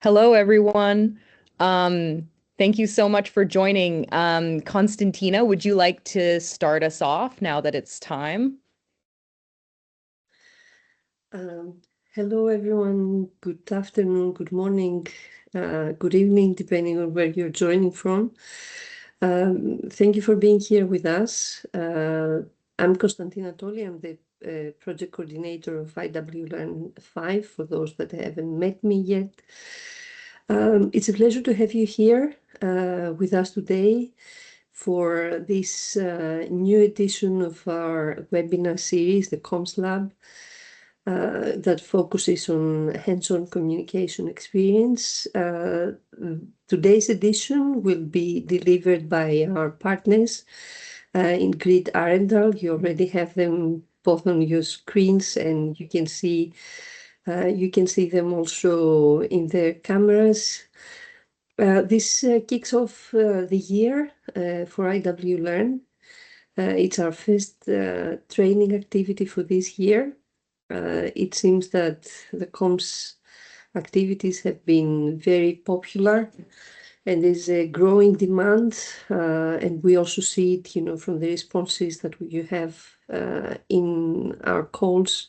Hello, everyone. Thank you so much for joining. Constantina, would you like to start us off now that it's time? Um, Hello, everyone. Good afternoon, good morning, good evening, depending on where you're joining from. Thank you for being here with us. I'm Konstantina Toli. I'm the project coordinator of IWL 5, for those that haven't met me yet. It's a pleasure to have you here with us today for this new edition of our webinar series, the Comms Lab, that focuses on hands-on communication experience. Today's edition will be delivered by our partners in Grid Arendal. You already have them both on your screens, and you can see them also in the cameras. This kicks off the year for IW Learn. It's our first training activity for this year. It seems that the comms activities have been very popular and there's a growing demand. And we also see it, from the responses that you have in our calls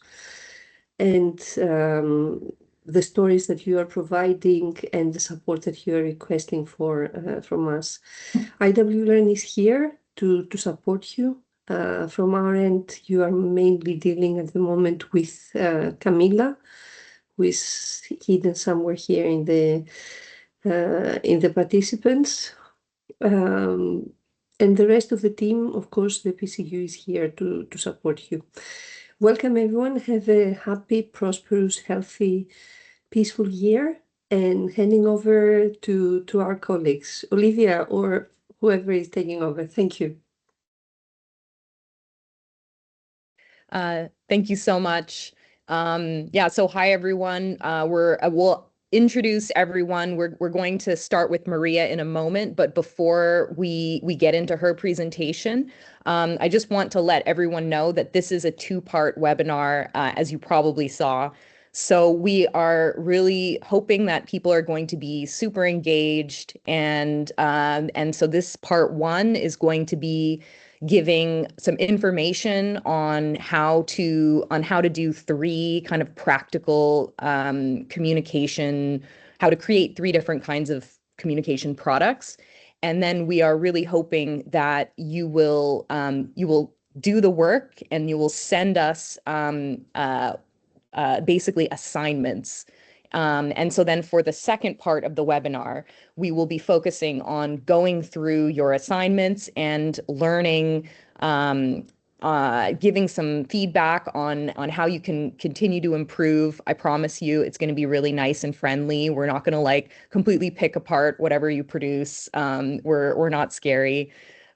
and the stories that you are providing and the support that you are requesting from us. IW Learn is here to support you. From our end, you are mainly dealing at the moment with Camila, who is hidden somewhere here in the participants. And the rest of the team, of course, the PCU is here to support you. Welcome, everyone. Have a happy, prosperous, healthy, peaceful year. And handing over to our colleagues, Olivia or whoever is taking over. Thank you. Thank you so much. Yeah, so hi everyone. We'll introduce everyone. We're going to start with Maria in a moment, but before we get into her presentation, I just want to let everyone know that this is a two-part webinar, as you probably saw. So we are really hoping that people are going to be super engaged, and so this part one is going to be giving some information on how to do three kind of practical communication, how to create three different kinds of communication products. And then we are really hoping that you will do the work and you will send us basically assignments. And so then for the second part of the webinar, we will be focusing on going through your assignments and learning, giving some feedback on how you can continue to improve. I promise you it's going to be really nice and friendly. We're not going to like completely pick apart whatever you produce. We're not scary.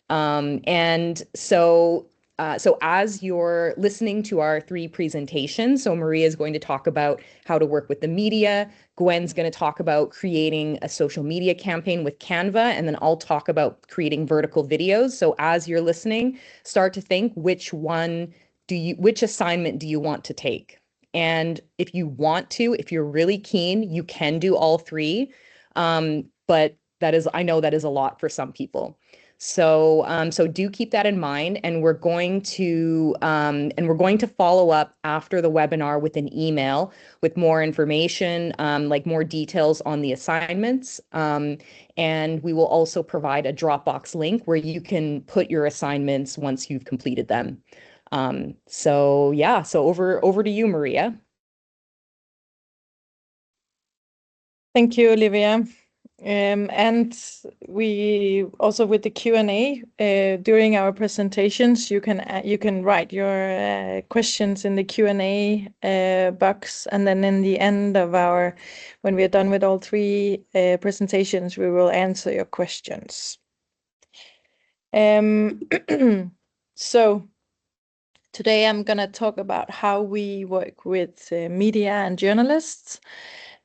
And so as you're listening to our three presentations, so Maria is going to talk about how to work with the media, Gwen's going to talk about creating a social media campaign with Canva, and then I'll talk about creating vertical videos. So as you're listening, start to think which assignment do you want to take? And if you're really keen, you can do all three. But I know that is a lot for some people. So do keep that in mind, and we're going to follow up after the webinar with an email with more information, like more details on the assignments. And we will also provide a Dropbox link where you can put your assignments once you've completed them. So yeah, so over to you, Maria. Thank you, Olivia. And we also, with the Q&A during our presentations, you can write your questions in the Q&A box, and then in the end of when we are done with all three presentations, we will answer your questions. So today I'm going to talk about how we work with media and journalists.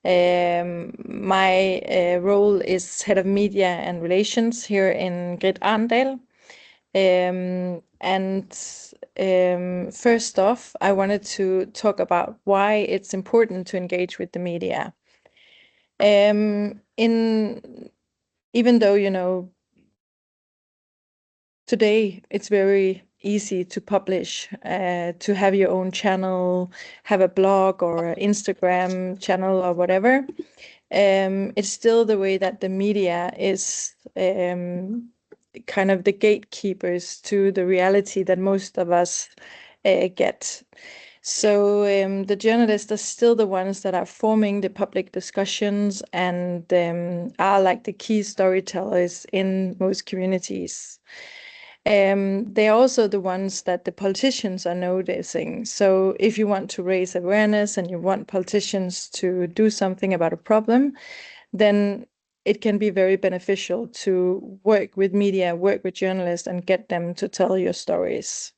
My role is head of media and relations here in Grid Arendal. First off, I wanted to talk about why it's important to engage with the media. Even though, today it's very easy to publish, to have your own channel, have a blog or Instagram channel or whatever. It's still the way that the media is kind of the gatekeepers to the reality that most of us get. So the journalists are still the ones that are forming the public discussions and are like the key storytellers in most communities. They're also the ones that the politicians are noticing. So if you want to raise awareness and you want politicians to do something about a problem, then it can be very beneficial to work with media, work with journalists, and get them to tell your stories.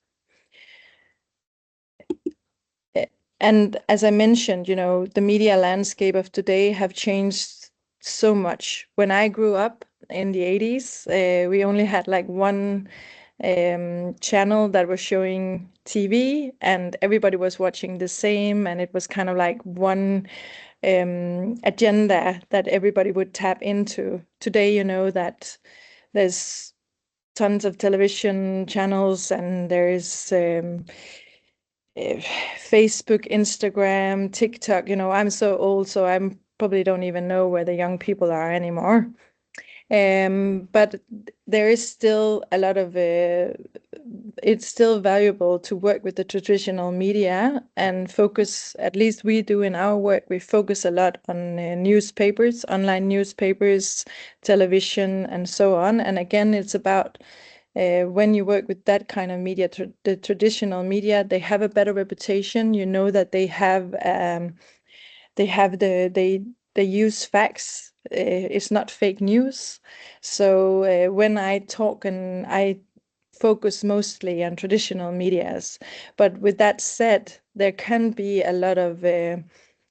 And as I mentioned, the media landscape of today have changed so much. When I grew up in the 80s, we only had like one channel that was showing TV, and everybody was watching the same, and it was kind of like one agenda that everybody would tap into. Today, that there's tons of television channels, and there's Facebook, Instagram, TikTok. I'm so old, so I probably don't even know where the young people are anymore. But there is still a lot of it's still valuable to work with the traditional media and focus, at least we do in our work, we focus a lot on newspapers, online newspapers, television, and so on. And again, it's about when you work with that kind of media, the traditional media, they have a better reputation. You know that they have they use facts. It's not fake news. So when I talk, and I focus mostly on traditional medias, but with that said, there can be a lot of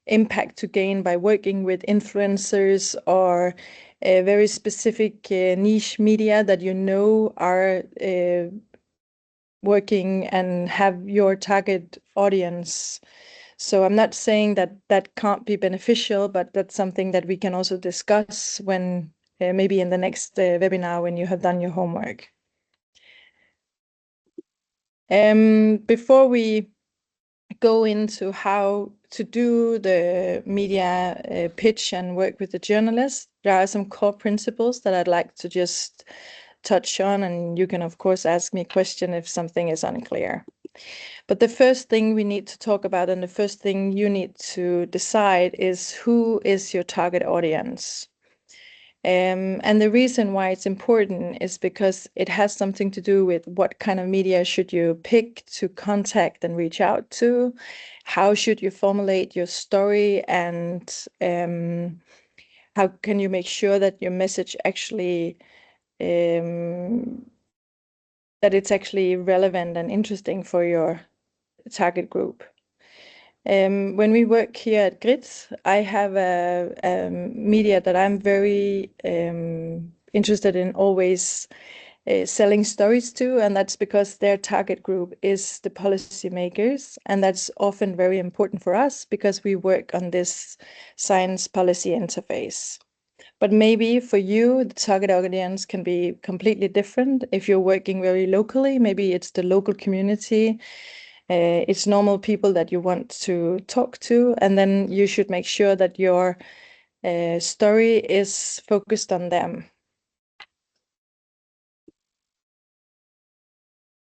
impact to gain by working with influencers or very specific niche media that are working and have your target audience. So I'm not saying that that can't be beneficial, but that's something that we can also discuss when maybe in the next webinar when you have done your homework. Before we go into how to do the media pitch and work with the journalist, there are some core principles that I'd like to just touch on, and you can of course ask me a question if something is unclear. But the first thing we need to talk about, and the first thing you need to decide, is who is your target audience. And the reason why it's important is because it has something to do with what kind of media should you pick to contact and reach out to, how should you formulate your story, and how can you make sure that your message actually that it's actually relevant and interesting for your target group. When we work here at Grit, I have a media that I'm very interested in always selling stories to, and that's because their target group is the policymakers, and that's often very important for us because we work on this science policy interface. But maybe for you, the target audience can be completely different. If you're working very locally, maybe it's the local community, it's normal people that you want to talk to, and then you should make sure that your story is focused on them.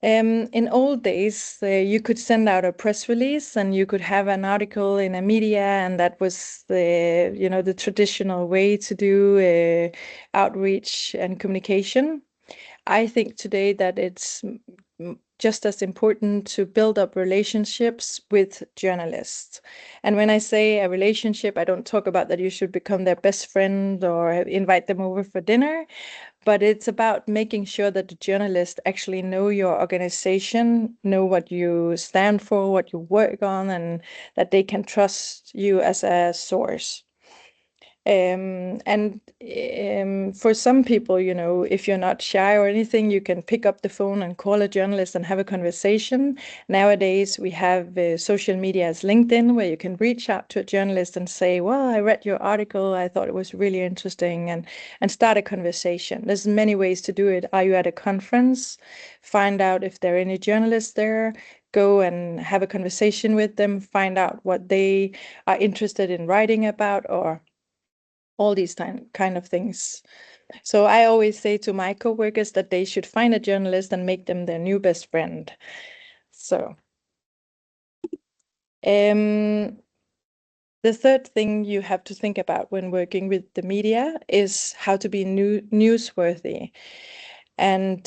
In old days, you could send out a press release and you could have an article in a media, and that was the traditional way to do outreach and communication. I think today that it's just as important to build up relationships with journalists. And when I say a relationship, I don't talk about that you should become their best friend or invite them over for dinner, but it's about making sure that the journalists actually know your organization, know what you stand for, what you work on, and that they can trust you as a source. For some people, you know, if you're not shy or anything, you can pick up the phone and call a journalist and have a conversation. Nowadays, we have social media as LinkedIn, where you can reach out to a journalist and say, well, I read your article, I thought it was really interesting, and start a conversation. There's many ways to do it. Are you at a conference? Find out if there are any journalists there. Go and have a conversation with them, find out what they are interested in writing about, or all these kind of things. So I always say to my coworkers that they should find a journalist and make them their new best friend. So the third thing you have to think about when working with the media is how to be newsworthy. And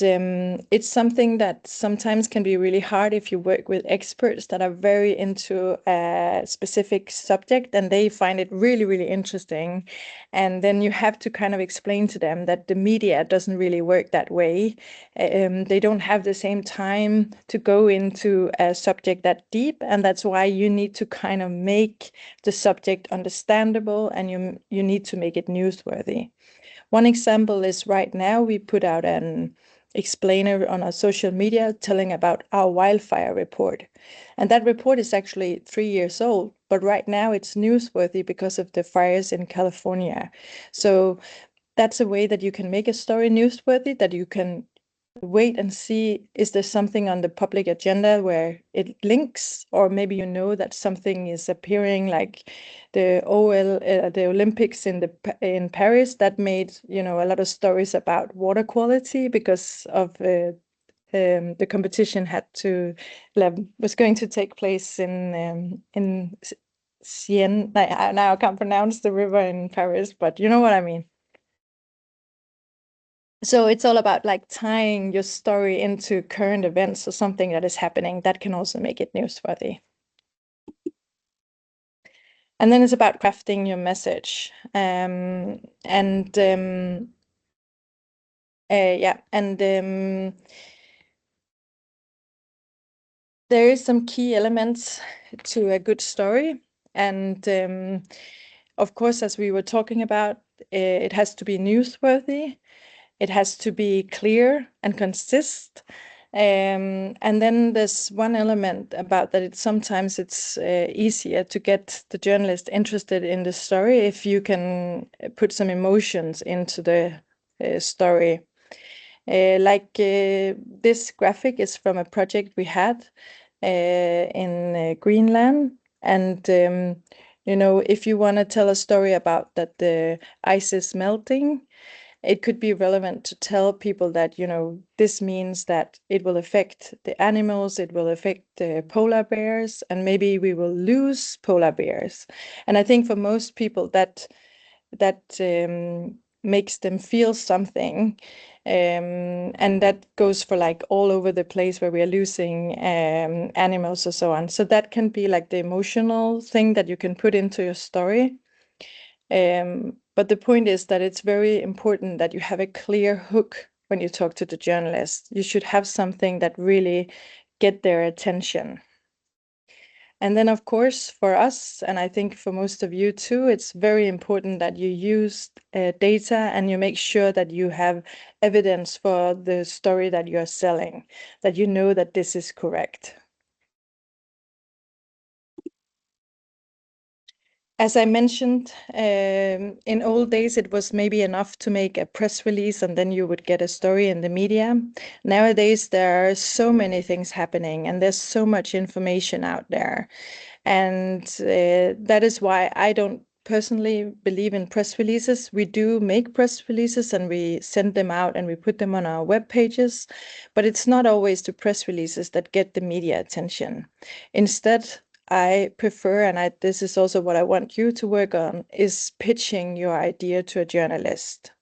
it's something that sometimes can be really hard if you work with experts that are very into a specific subject and they find it really, really interesting. And then you have to kind of explain to them that the media doesn't really work that way. They don't have the same time to go into a subject that deep. And that's why you need to kind of make the subject understandable, and you need to make it newsworthy. One example is right now we put out an explainer on our social media telling about our wildfire report. And that report is actually 3 years old, but right now it's newsworthy because of the fires in California. So that's a way that you can make a story newsworthy, that you can wait and see, is there something on the public agenda where it links, or maybe you know that something is appearing, like the the Olympics in Paris that made, you know, a lot of stories about water quality because of the competition was going to take place in Seine. Now I can't pronounce the river in Paris, but you know what I mean. So it's all about like tying your story into current events or something that is happening. That can also make it newsworthy. And then it's about crafting your message. There is some key elements to a good story. And of course, as we were talking about, it has to be newsworthy. It has to be clear and consist. And then there's one element about that. Sometimes it's easier to get the journalist interested in the story if you can put some emotions into the story. This graphic is from a project we had in Greenland. And you know, if you want to tell a story about that the ice is melting, it could be relevant to tell people that, you know, this means that it will affect the animals, it will affect the polar bears, and maybe we will lose polar bears. And I think for most people that makes them feel something. And that goes for like all over the place where we are losing animals or so on. So that can be like the emotional thing that you can put into your story. But the point is that it's very important that you have a clear hook when you talk to the journalist. You should have something that really get their attention. And then, of course, for us, and I think for most of you too, it's very important that you use data and you make sure that you have evidence for the story that you're selling, that you know that this is correct. As I mentioned, in old days, it was maybe enough to make a press release and then you would get a story in the media. Nowadays, there are so many things happening and there's so much information out there. And that is why I don't personally believe in press releases. We do make press releases and we send them out and we put them on our web pages, but it's not always the press releases that get the media attention. Instead, I prefer, and this is also what I want you to work on, is pitching your idea to a journalist.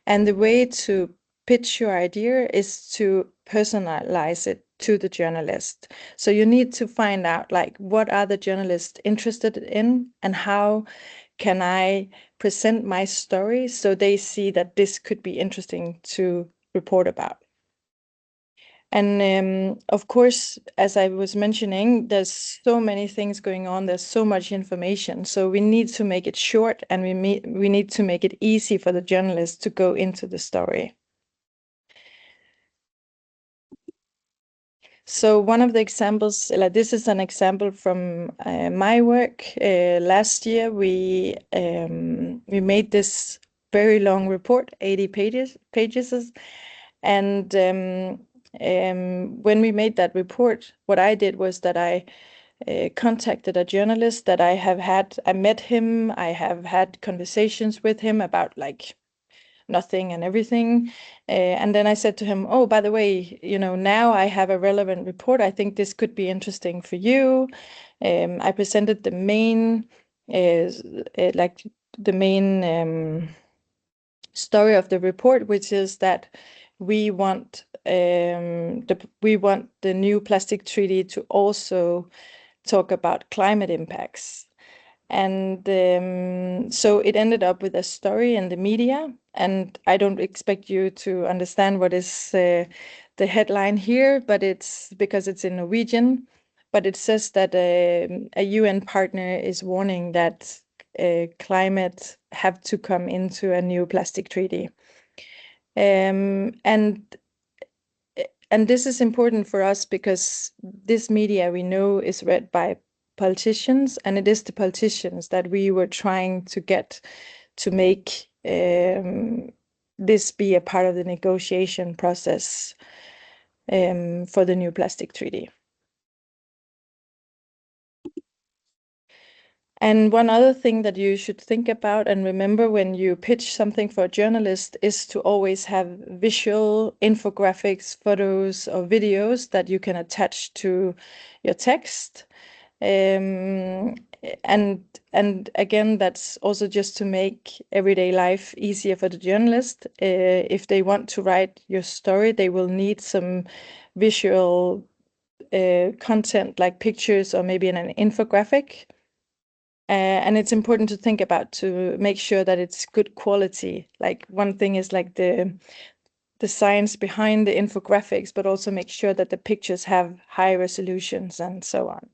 And the way to pitch your idea is to personalize it to the journalist. So you need to find out like what are the journalists interested in and how can I present my story so they see that this could be interesting to report about. And of course, as I was mentioning, there's so many things going on. There's so much information. So we need to make it short, and we need to make it easy for the journalist to go into the story. So one of the examples, like this is an example from my work. Last year, we made this very long report, 80 pages, and when we made that report, what I did was that I contacted a journalist that I met him, I have had conversations with him about like nothing and everything. And then I said to him, oh, by the way, now I have a relevant report. I think this could be interesting for you. I presented the main, like the main story of the report, which is that we want the new plastic treaty to also talk about climate impacts. And so it ended up with a story in the media, and I don't expect you to understand what is the headline here, but it's because it's in Norwegian. But it says that a UN partner is warning that climate have to come into a new plastic treaty. And this is important for us because this media we know is read by politicians, and it is the politicians that we were trying to get to make this be a part of the negotiation process for the new plastic treaty. And one other thing that you should think about and remember when you pitch something for a journalist is to always have visual infographics, photos, or videos that you can attach to your text. And again, that's also just to make everyday life easier for the journalist. If they want to write your story, they will need some visual content like pictures or maybe an infographic. And it's important to think about to make sure that it's good quality. Like one thing is like the science behind the infographics, but also make sure that the pictures have high resolutions and so on.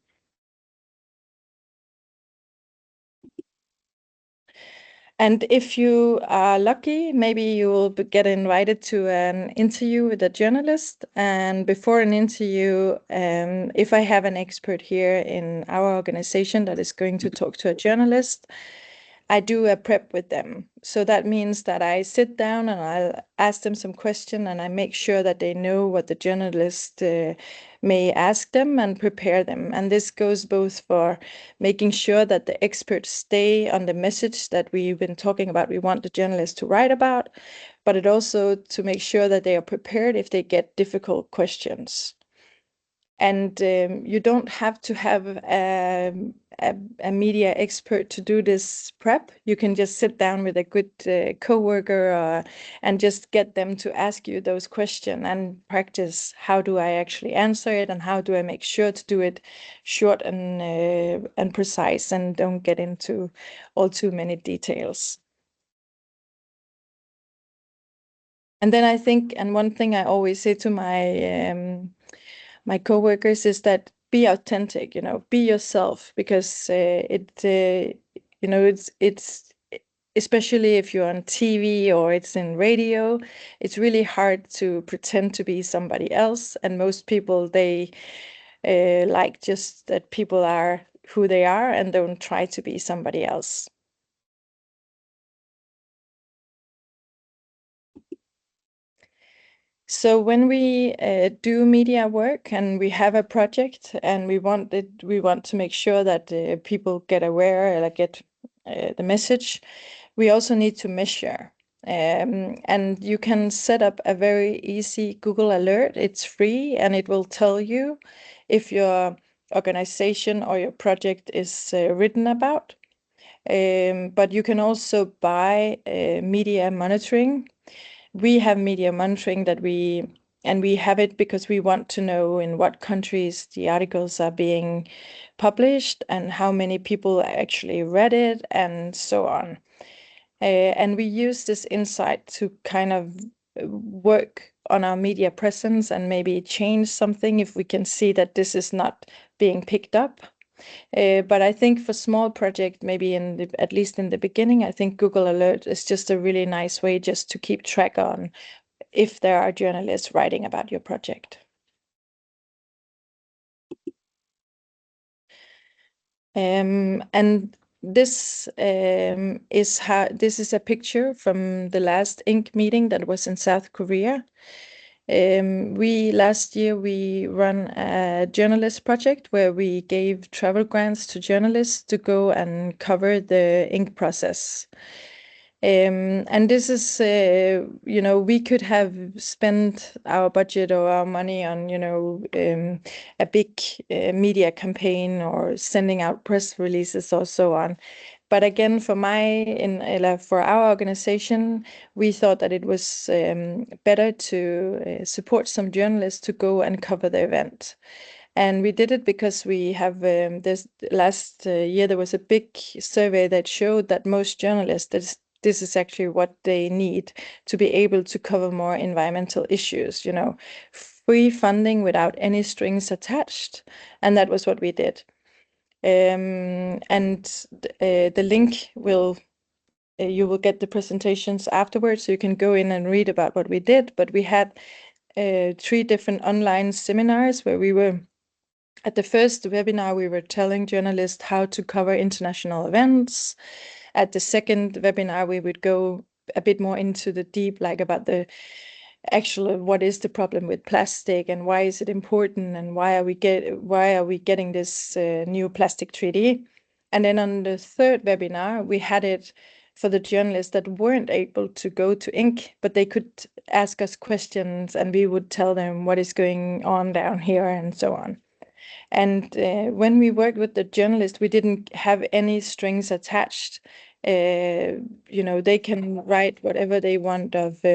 And if you are lucky, maybe you will get invited to an interview with a journalist. And before an interview, if I have an expert here in our organization that is going to talk to a journalist, I do a prep with them. So that means that I sit down and I'll ask them some question, and I make sure that they know what the journalist may ask them and prepare them. And this goes both for making sure that the experts stay on the message that we've been talking about, we want the journalist to write about, but it also to make sure that they are prepared if they get difficult questions. And you don't have to have a media expert to do this prep. You can just sit down with a good coworker and just get them to ask you those questions and practice how do I actually answer it and how do I make sure to do it short and precise and don't get into all too many details. And then I think, and one thing I always say to my coworkers is that be authentic, be yourself, because it's especially if you're on TV or it's in radio, it's really hard to pretend to be somebody else. And most people, they like just that people are who they are and don't try to be somebody else. So when we do media work and we have a project and we want to make sure that people get aware, like get the message, we also need to measure. And you can set up a very easy Google alert. It's free and it will tell you if your organization or your project is written about. But you can also buy media monitoring. We have media monitoring and we have it because we want to know in what countries the articles are being published and how many people actually read it and so on. And we use this insight to kind of work on our media presence and maybe change something if we can see that this is not being picked up. But I think for small project, maybe at least in the beginning, I think Google Alert is just a really nice way just to keep track on if there are journalists writing about your project. And this is a picture from the last INC meeting that was in South Korea. Last year we run a journalist project where we gave travel grants to journalists to go and cover the INC process. And this is, we could have spent our budget or our money on, a big media campaign or sending out press releases or so on. But again, for our organization, we thought that it was better to support some journalists to go and cover the event. And we did it because we have this last year there was a big survey that showed that most journalists, this is actually what they need to be able to cover more environmental issues, free funding without any strings attached. And that was what we did. The link you will get the presentations afterwards, so you can go in and read about what we did. But we had 3 different online seminars where at the first webinar, we were telling journalists how to cover international events. At the second webinar, we would go a bit more into the deep, like about the actual what is the problem with plastic and why is it important and why are we getting this new plastic treaty. And then on the third webinar, we had it for the journalists that weren't able to go to INC, but they could ask us questions and we would tell them what is going on down here and so on. And when we worked with the journalists, we didn't have any strings attached. They can write whatever they want of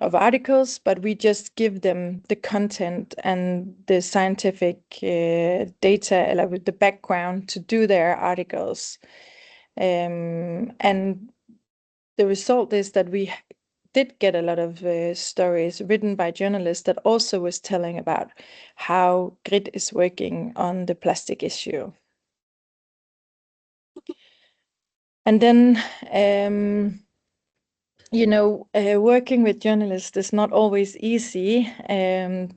articles, but we just give them the content and the scientific data, with the background to do their articles. And the result is that we did get a lot of stories written by journalists that also was telling about how GRID is working on the plastic issue. And then, working with journalists is not always easy. The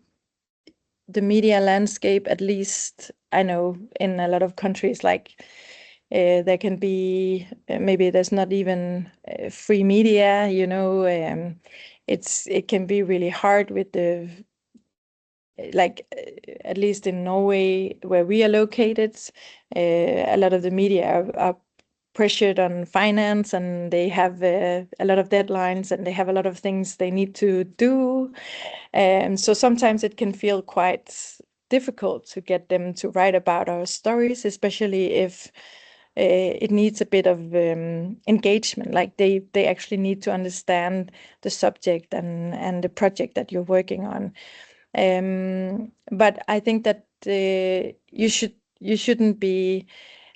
media landscape, at least I know in a lot of countries, like there can be maybe there's not even free media, it can be really hard with the at least in Norway where we are located, a lot of the media are pressured on finance and they have a lot of deadlines and they have a lot of things they need to do. So sometimes it can feel quite difficult to get them to write about our stories, especially if it needs a bit of engagement. Like they actually need to understand the subject and the project that you're working on. But I think that you shouldn't be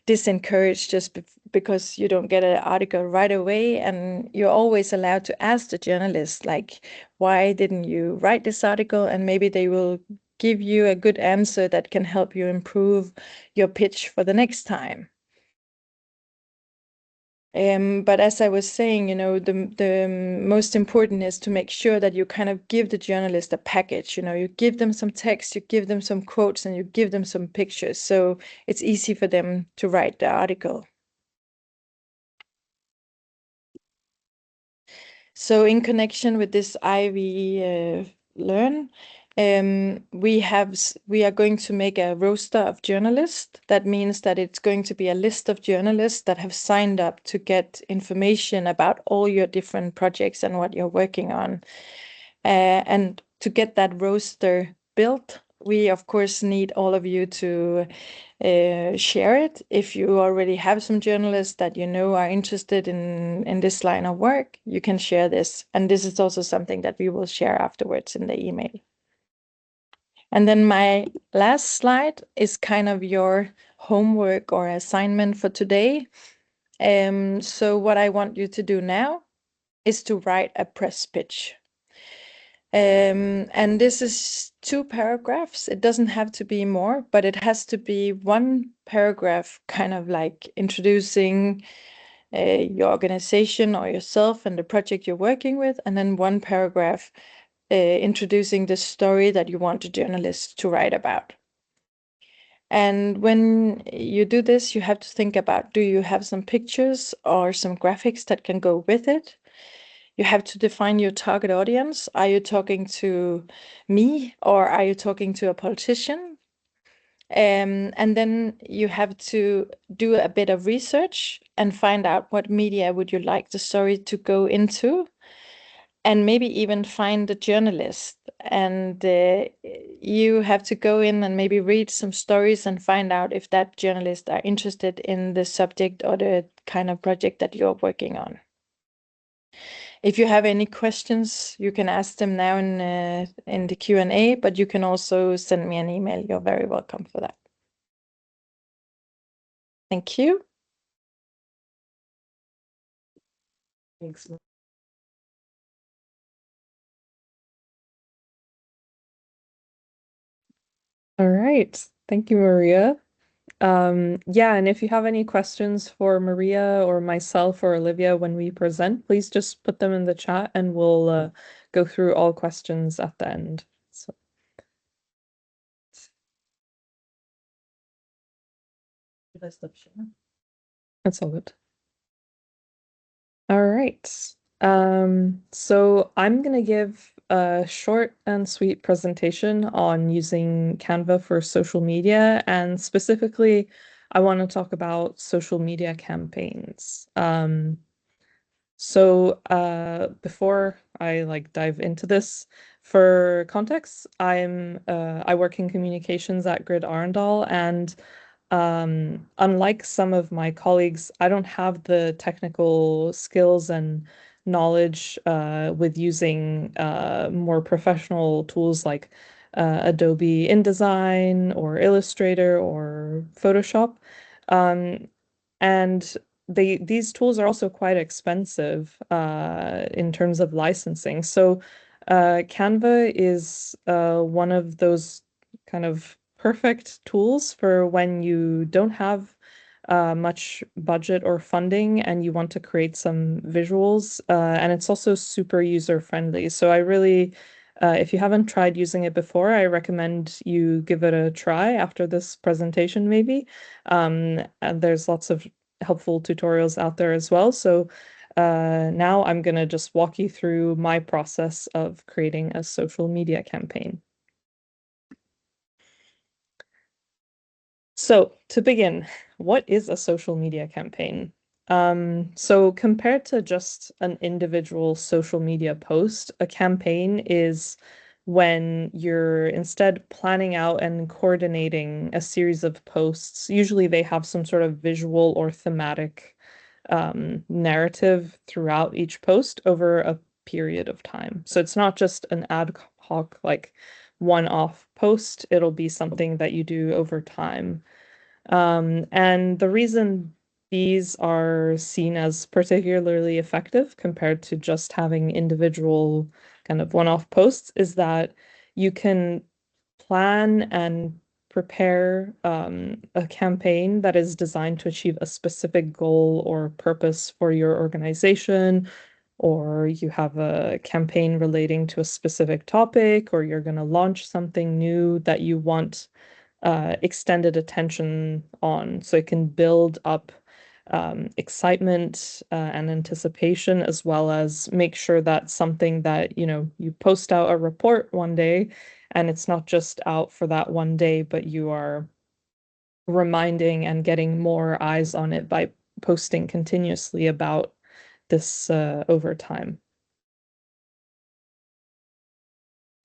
disencouraged just because you don't get an article right away, and you're always allowed to ask the journalist, like, why didn't you write this article? And maybe they will give you a good answer that can help you improve your pitch for the next time. But as I was saying, the most important is to make sure that you kind of give the journalist a package. You give them some text, you give them some quotes, and you give them some pictures, so it's easy for them to write the article. So in connection with this IWL, we are going to make a roster of journalists. That means that it's going to be a list of journalists that have signed up to get information about all your different projects and what you're working on. And to get that roster built, we of course need all of you to share it. If you already have some journalists that are interested in this line of work, you can share this. And this is also something that we will share afterwards in the email. And then my last slide is kind of your homework or assignment for today. So what I want you to do now is to write a press pitch. And this is 2 paragraphs. It doesn't have to be more, but it has to be 1 paragraph, kind of like introducing your organization or yourself and the project you're working with, and then 1 paragraph introducing the story that you want the journalist to write about. And when you do this, you have to think about, do you have some pictures or some graphics that can go with it? You have to define your target audience. Are you talking to me or are you talking to a politician? And then you have to do a bit of research and find out what media would you like the story to go into, and maybe even find a journalist. And you have to go in and maybe read some stories and find out if that journalist are interested in the subject or the kind of project that you're working on. If you have any questions, you can ask them now in the Q&A, but you can also send me an email. You're very welcome for that. Thank you. Thanks. All right. Thank you, Maria. Yeah, and if you have any questions for Maria or myself or Olivia when we present, please just put them in the chat and we'll go through all questions at the end. So that's all good. All right. So I'm gonna give a short and sweet presentation on using Canva for social media, and specifically, I want to talk about social media campaigns. Before I dive into this, for context, I work in communications at Grid Arendal, and unlike some of my colleagues, I don't have the technical skills and knowledge with using more professional tools like Adobe InDesign or Illustrator or Photoshop. And these tools are also quite expensive in terms of licensing. So Canva is one of those kind of perfect tools for when you don't have much budget or funding and you want to create some visuals. And it's also super user friendly. So I really, if you haven't tried using it before, I recommend you give it a try after this presentation, maybe. And there's lots of helpful tutorials out there as well. So now I'm going to just walk you through my process of creating a social media campaign. So to begin, what is a social media campaign? So compared to just an individual social media post, a campaign is when you're instead planning out and coordinating a series of posts. Usually they have some sort of visual or thematic narrative throughout each post over a period of time. So it's not just an ad hoc, like one-off post, it'll be something that you do over time. And the reason these are seen as particularly effective compared to just having individual kind of one-off posts is that you can plan and prepare a campaign that is designed to achieve a specific goal or purpose for your organization, or you have a campaign relating to a specific topic, or you're going to launch something new that you want extended attention on. So it can build up excitement and anticipation, as well as make sure that something that, you post out a report one day and it's not just out for that one day, but you are reminding and getting more eyes on it by posting continuously about this over time.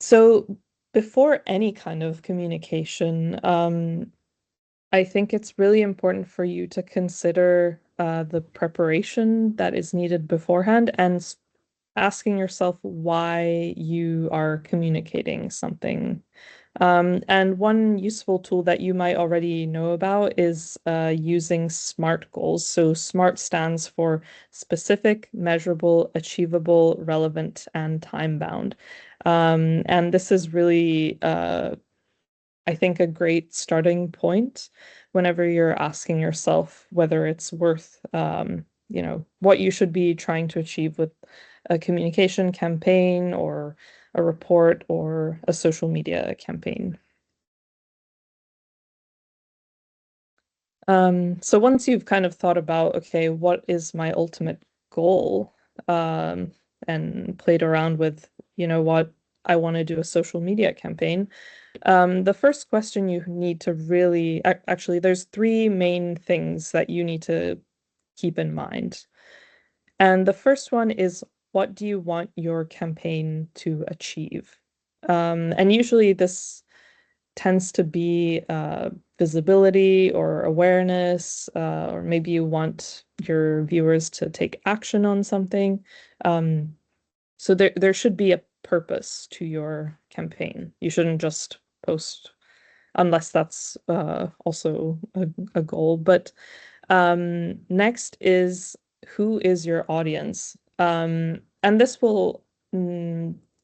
So before any kind of communication, I think it's really important for you to consider the preparation that is needed beforehand and asking yourself why you are communicating something And one useful tool that you might already know about is using SMART goals. So SMART stands for specific, measurable, achievable, relevant, and time-bound. And this is really, I think, a great starting point whenever you're asking yourself whether it's worth, what you should be trying to achieve with a communication campaign or a report or a social media campaign. So once you've kind of thought about, okay, what is my ultimate goal, and played around with, what I want to do a social media campaign, the first question you need to really, actually, there's three main things that you need to keep in mind. And the first one is, what do you want your campaign to achieve? And usually this tends to be visibility or awareness, or maybe you want your viewers to take action on something. So there should be a purpose to your campaign. You shouldn't just post unless that's also a goal. But next is, who is your audience? And this will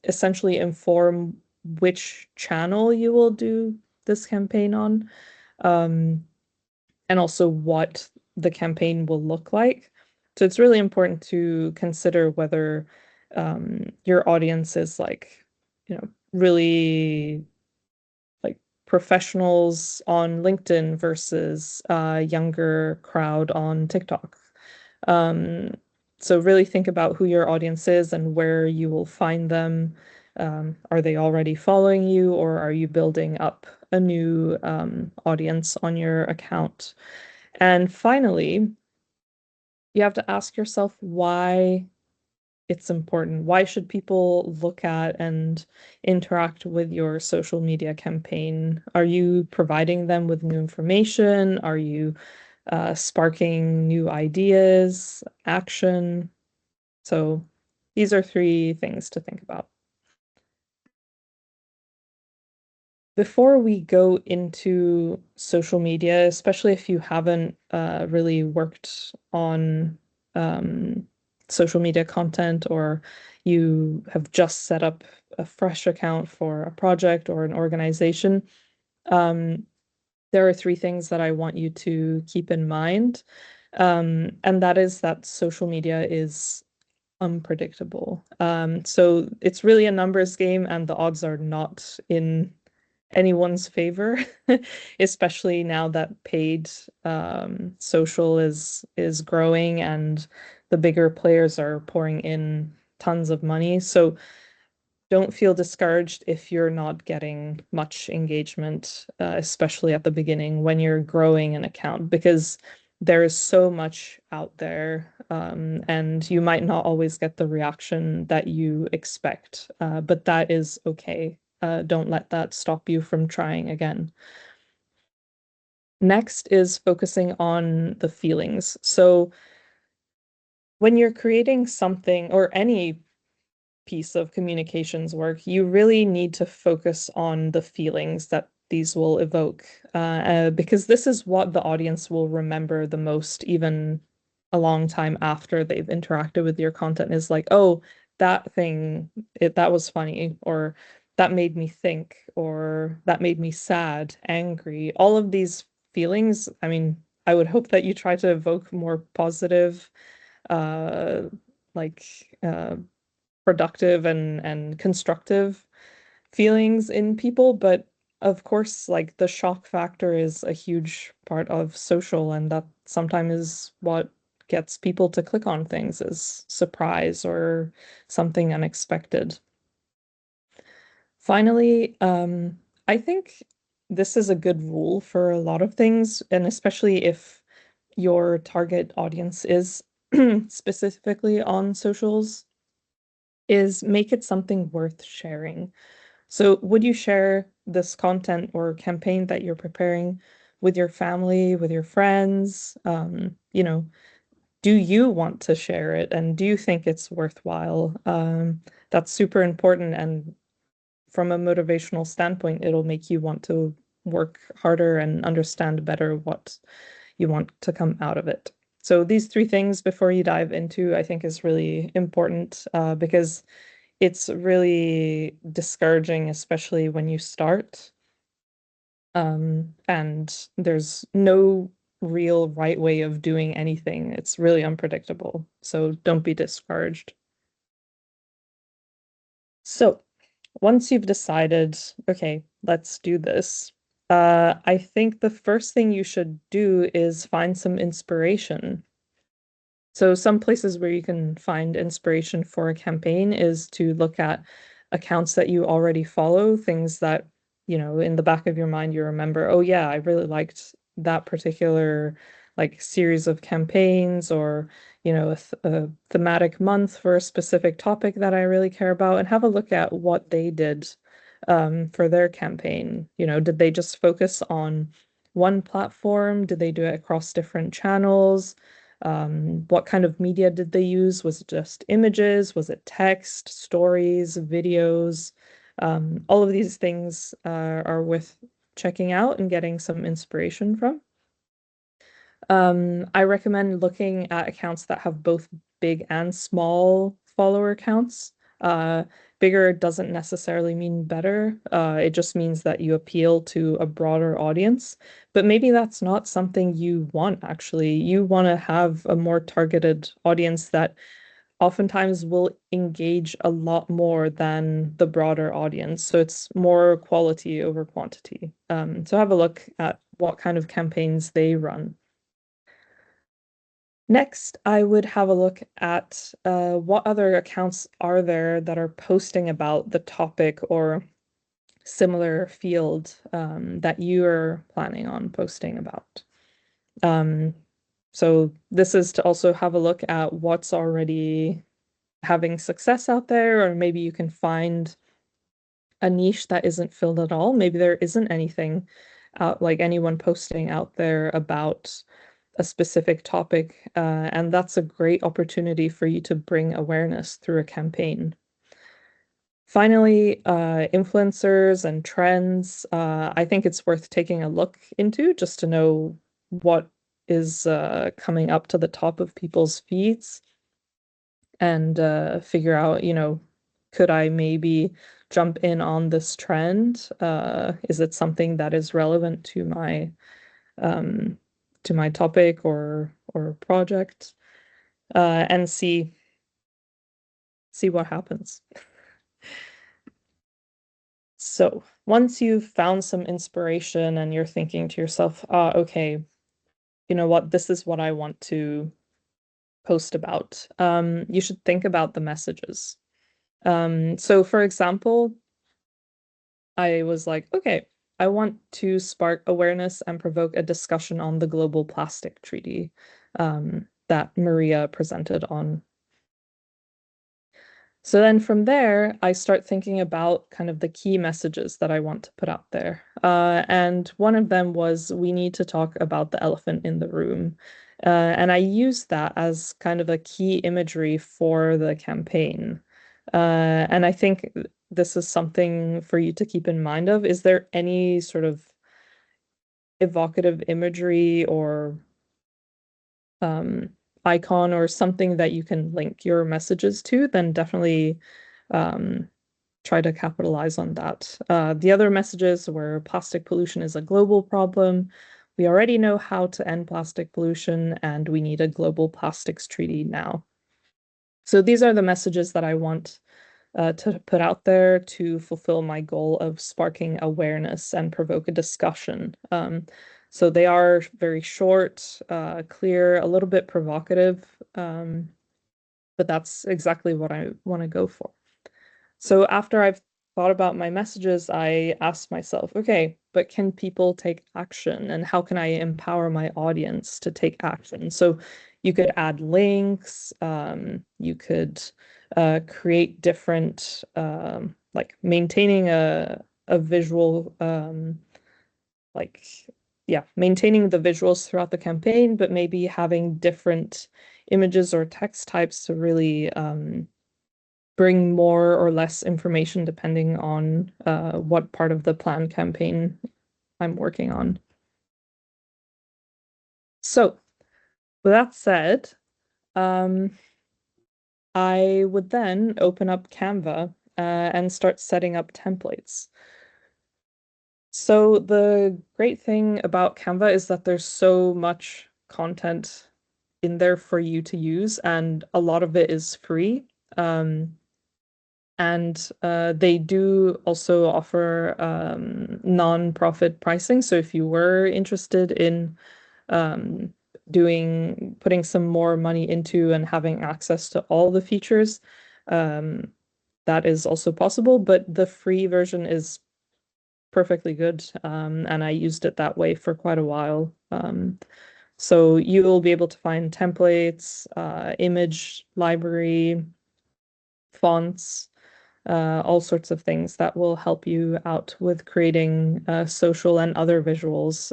essentially inform which channel you will do this campaign on, and also what the campaign will look like. So it's really important to consider whether your audience is like, really like professionals on LinkedIn versus a younger crowd on TikTok. So really think about who your audience is and where you will find them. Are they already following you, or are you building up a new audience on your account? And finally, you have to ask yourself why it's important. Why should people look at and interact with your social media campaign? Are you providing them with new information? Are you sparking new ideas, action? So these are three things to think about. Before we go into social media, especially if you haven't really worked on social media content, or you have just set up a fresh account for a project or an organization, there are three things that I want you to keep in mind. And that is that social media is unpredictable. So it's really a numbers game, and the odds are not in anyone's favor, especially now that paid social is growing and the bigger players are pouring in tons of money. So don't feel discouraged if you're not getting much engagement, especially at the beginning when you're growing an account, because there is so much out there, and you might not always get the reaction that you expect, but that is okay. Don't let that stop you from trying again. Next is focusing on the feelings. So when you're creating something or any piece of communications work, you really need to focus on the feelings that these will evoke, because this is what the audience will remember the most, even a long time after they've interacted with your content, is like, oh, that thing, that was funny, or that made me think, or that made me sad, angry. All of these feelings, I mean, I would hope that you try to evoke more positive, uh, like productive and constructive feelings in people, but of course, like the shock factor is a huge part of social, and that sometimes is what gets people to click on things, is surprise or something unexpected. Finally, I think this is a good rule for a lot of things, and especially if your target audience is specifically on socials, is make it something worth sharing. So would you share this content or campaign that you're preparing with your family, with your friends? Do you want to share it, and do you think it's worthwhile? That's super important. And from a motivational standpoint, it'll make you want to work harder and understand better what you want to come out of it. So these three things before you dive into, I think is really important because it's really discouraging, especially when you start. And there's no real right way of doing anything. It's really unpredictable. So don't be discouraged. So once you've decided, okay, let's do this, I think the first thing you should do is find some inspiration. So some places where you can find inspiration for a campaign is to look at accounts that you already follow, things that, you know, in the back of your mind you remember, oh yeah, I really liked that particular like series of campaigns, or, you know, a thematic month for a specific topic that I really care about, and have a look at what they did for their campaign. You know, did they just focus on one platform? Did they do it across different channels? What kind of media did they use? Was it just images? Was it text, stories, videos? All of these things are worth checking out and getting some inspiration from. I recommend looking at accounts that have both big and small follower counts. Bigger doesn't necessarily mean better. It just means that you appeal to a broader audience. But maybe that's not something you want, actually. You want to have a more targeted audience that oftentimes will engage a lot more than the broader audience. So it's more quality over quantity. So have a look at what kind of campaigns they run. Next, I would have a look at what other accounts are there that are posting about the topic or similar field that you are planning on posting about. So this is to also have a look at what's already having success out there, or maybe you can find a niche that isn't filled at all. Maybe there isn't anything out, like anyone posting out there about a specific topic, and that's a great opportunity for you to bring awareness through a campaign. Finally, influencers and trends. I think it's worth taking a look into just to know what is coming up to the top of people's feeds, and figure out, you know, could I maybe jump in on this trend? Is it something that is relevant to my topic or project, and see what happens. So once you've found some inspiration and you're thinking to yourself, okay, you know what, this is what I want to post about, you should think about the messages. So for example, I was like, okay, I want to spark awareness and provoke a discussion on the Global Plastic Treaty that Maria presented on. So then from there, I start thinking about kind of the key messages that I want to put out there. And one of them was, we need to talk about the elephant in the room. And I used that as kind of a key imagery for the campaign. And I think this is something for you to keep in mind of. Is there any sort of evocative imagery or icon or something that you can link your messages to? Then definitely try to capitalize on that. The other messages were plastic pollution is a global problem. We already know how to end plastic pollution, and we need a global plastics treaty now. So these are the messages that I want to put out there to fulfill my goal of sparking awareness and provoke a discussion. So they are very short, clear, a little bit provocative, but that's exactly what I want to go for. So after I've thought about my messages, I asked myself, okay, but can people take action, and how can I empower my audience to take action? So you could add links, you could create different, like maintaining a visual, like, yeah, maintaining the visuals throughout the campaign, but maybe having different images or text types to really bring more or less information depending on what part of the planned campaign I'm working on. So with that said, I would then open up Canva and start setting up templates. So the great thing about Canva is that there's so much content in there for you to use, and a lot of it is free. And they do also offer non-profit pricing. So if you were interested in putting some more money into and having access to all the features, that is also possible. But the free version is perfectly good, and I used it that way for quite a while. So you will be able to find templates, image library, fonts, all sorts of things that will help you out with creating social and other visuals.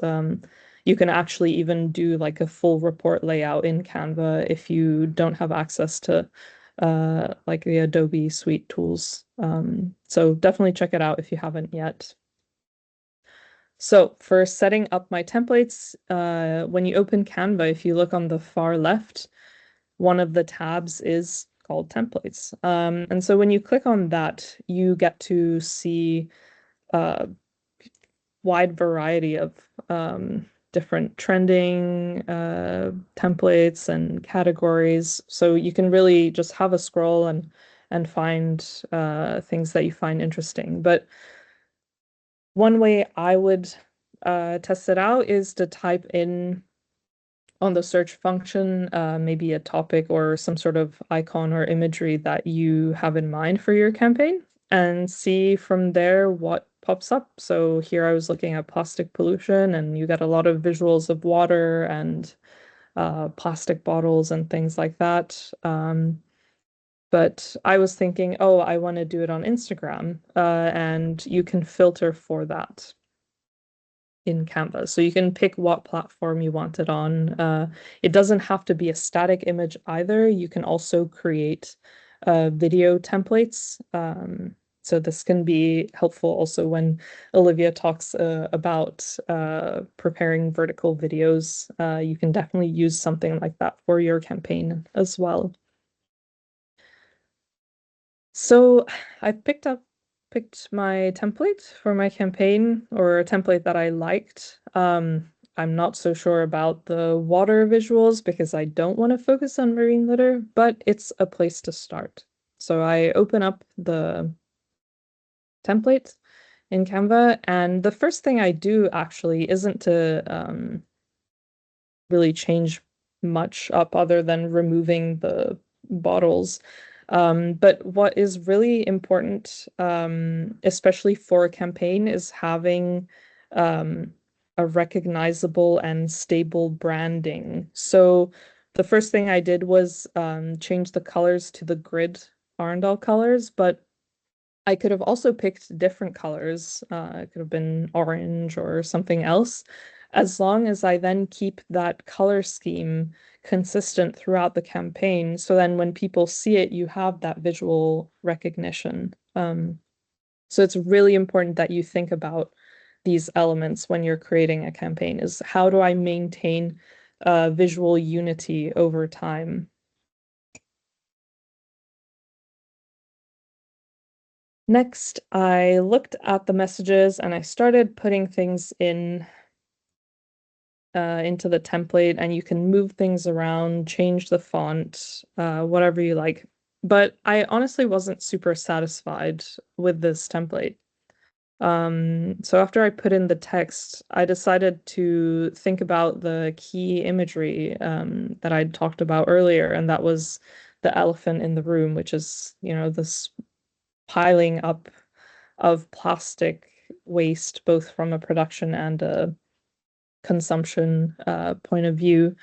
You can actually even do like a full report layout in Canva if you don't have access to like the Adobe Suite tools. So definitely check it out if you haven't yet. So for setting up my templates, when you open Canva, if you look on the far left, one of the tabs is called templates. And so when you click on that, you get to see a wide variety of different trending templates and categories. So you can really just have a scroll and find things that you find interesting. But one way I would test it out is to type in on the search function, maybe a topic or some sort of icon or imagery that you have in mind for your campaign and see from there what pops up. So here I was looking at plastic pollution, and you get a lot of visuals of water and plastic bottles and things like that. But I was thinking, oh, I want to do it on Instagram, and you can filter for that in Canva. So you can pick what platform you want it on. It doesn't have to be a static image either. You can also create video templates. So this can be helpful also when Olivia talks about preparing vertical videos. You can definitely use something like that for your campaign as well. So I picked my template for my campaign, or a template that I liked. I'm not so sure about the water visuals because I don't want to focus on marine litter, but it's a place to start. So I open up the template in Canva, and the first thing I do actually isn't to really change much up other than removing the bottles. But what is really important, especially for a campaign, is having a recognizable and stable branding. So the first thing I did was change the colors to the grid Arendal colors, but I could have also picked different colors. It could have been orange or something else, as long as I then keep that color scheme consistent throughout the campaign. So then when people see it, you have that visual recognition. So it's really important that you think about these elements when you're creating a campaign, is how do I maintain visual unity over time? Next, I looked at the messages and I started putting things in into the template, and you can move things around, change the font, whatever you like. But I honestly wasn't super satisfied with this template. So after I put in the text, I decided to think about the key imagery that I'd talked about earlier, and that was the elephant in the room, which is, this piling up of plastic waste, both from a production and a consumption point of view.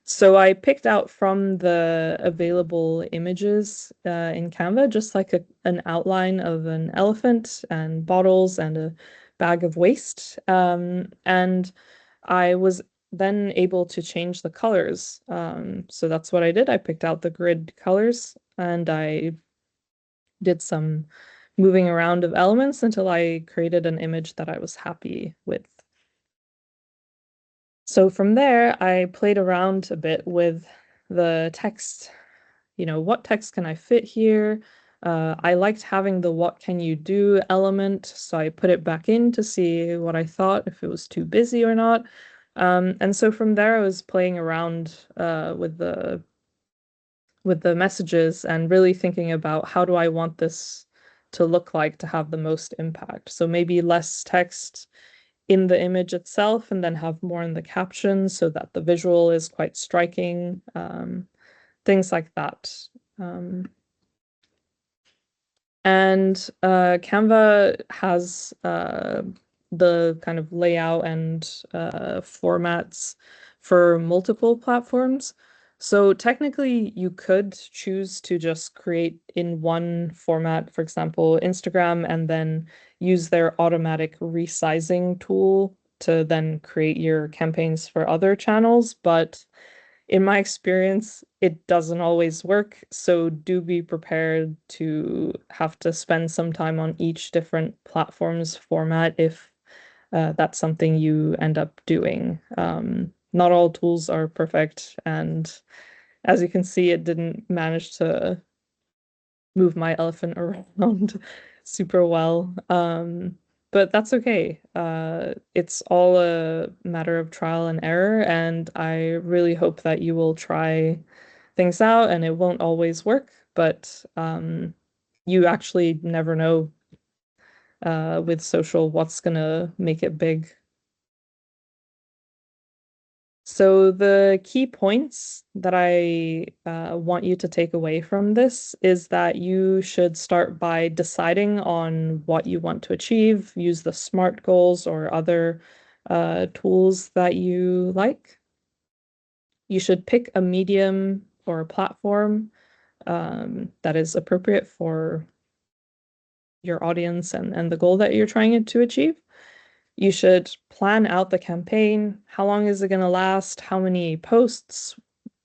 So I picked out from the available images in Canva, just like an outline of an elephant and bottles and a bag of waste. And I was then able to change the colors. So that's what I did. I picked out the grid colors and I did some moving around of elements until I created an image that I was happy with. So from there, I played around a bit with the text. What text can I fit here? I liked having the what can you do element, so I put it back in to see what I thought, if it was too busy or not. And so from there, I was playing around with the messages and really thinking about how do I want this to look like to have the most impact. So maybe less text in the image itself and then have more in the caption so that the visual is quite striking, things like that. And Canva has the kind of layout and formats for multiple platforms. So technically, you could choose to just create in one format, for example, Instagram, and then use their automatic resizing tool to then create your campaigns for other channels. But in my experience, it doesn't always work. So do be prepared to have to spend some time on each different platform's format if that's something you end up doing. Not all tools are perfect. And as you can see, it didn't manage to move my elephant around super well. But that's okay. It's all a matter of trial and error, and I really hope that you will try things out, and it won't always work, but you actually never know with social what's gonna make it big. So the key points that I want you to take away from this is that you should start by deciding on what you want to achieve, use the SMART goals or other tools that you like. You should pick a medium or a platform that is appropriate for your audience and the goal that you're trying to achieve. You should plan out the campaign. How long is it going to last? How many posts?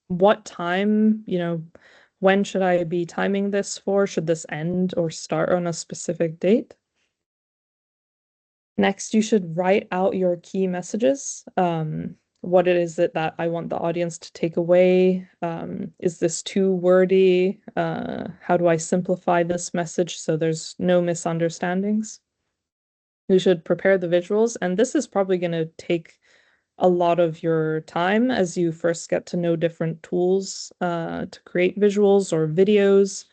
What time? When should I be timing this for? Should this end or start on a specific date? Next, you should write out your key messages. What it is that I want the audience to take away. Is this too wordy? How do I simplify this message so there's no misunderstandings? You should prepare the visuals, and this is probably going to take a lot of your time as you first get to know different tools to create visuals or videos.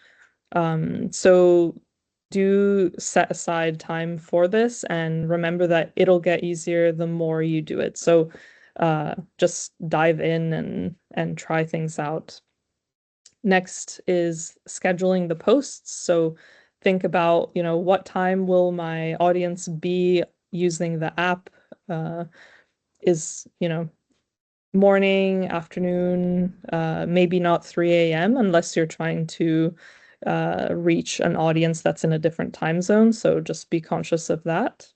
So do set aside time for this and remember that it'll get easier the more you do it. So just dive in and try things out. Next is scheduling the posts. So think about, what time will my audience be using the app? Is, morning, afternoon, maybe not 3 a.m. unless you're trying to reach an audience that's in a different time zone. So just be conscious of that.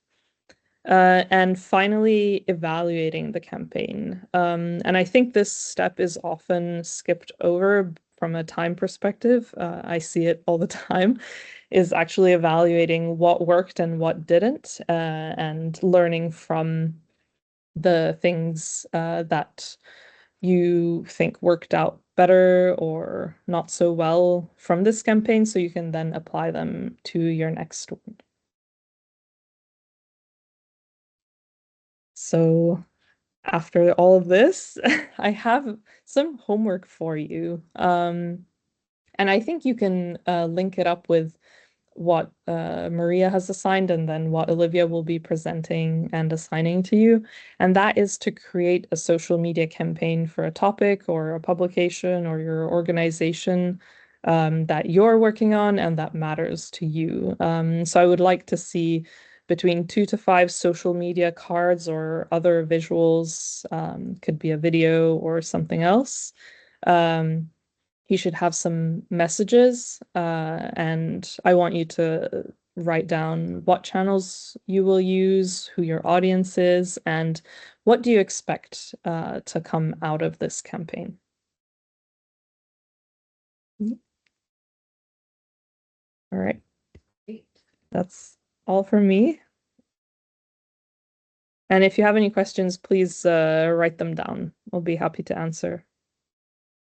And finally, evaluating the campaign. And I think this step is often skipped over from a time perspective. I see it all the time, is actually evaluating what worked and what didn't, and learning from the things that you think worked out better or not so well from this campaign, so you can then apply them to your next one. So after all of this, I have some homework for you. And I think you can link it up with what Maria has assigned and then what Olivia will be presenting and assigning to you. And that is to create a social media campaign for a topic or a publication or your organization that you're working on and that matters to you. So I would like to see between 2 to 5 social media cards or other visuals, could be a video or something else. You should have some messages, and I want you to write down what channels you will use, who your audience is, and what do you expect to come out of this campaign. All right. That's all from me. And if you have any questions, please write them down. I'll be happy to answer.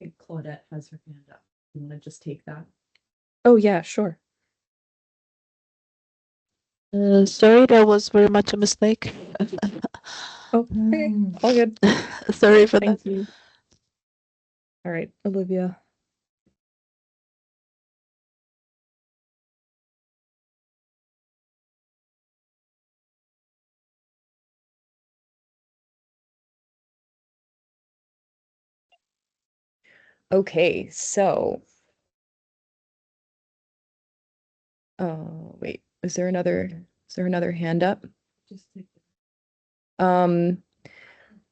I think Claudette has her hand up. You want to just take that? Oh, yeah, sure. Sorry, that was very much a mistake. Oh, okay. All good. Sorry for Thank that. you. All right, Olivia. Okay, so wait, is there another hand up? Um,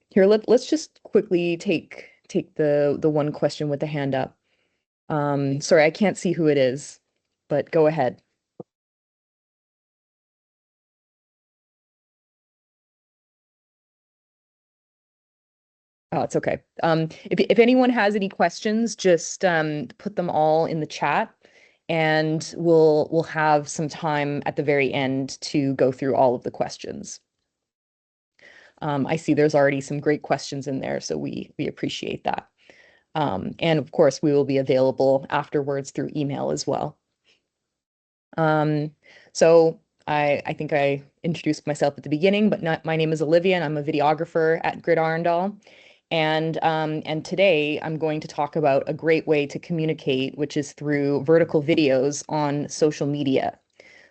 Here, let's just quickly take the one question with the hand up. Sorry, I can't see who it is, but go ahead. Oh, it's okay. If anyone has any questions, just put them all in the chat, and we'll have some time at the very end to go through all of the questions. I see there's already some great questions in there, so we appreciate that. And of course, we will be available afterwards through email as well. So I think I introduced myself at the beginning, but my name is Olivia, and I'm a videographer at Grid Arendal. And today I'm going to talk about a great way to communicate, which is through vertical videos on social media.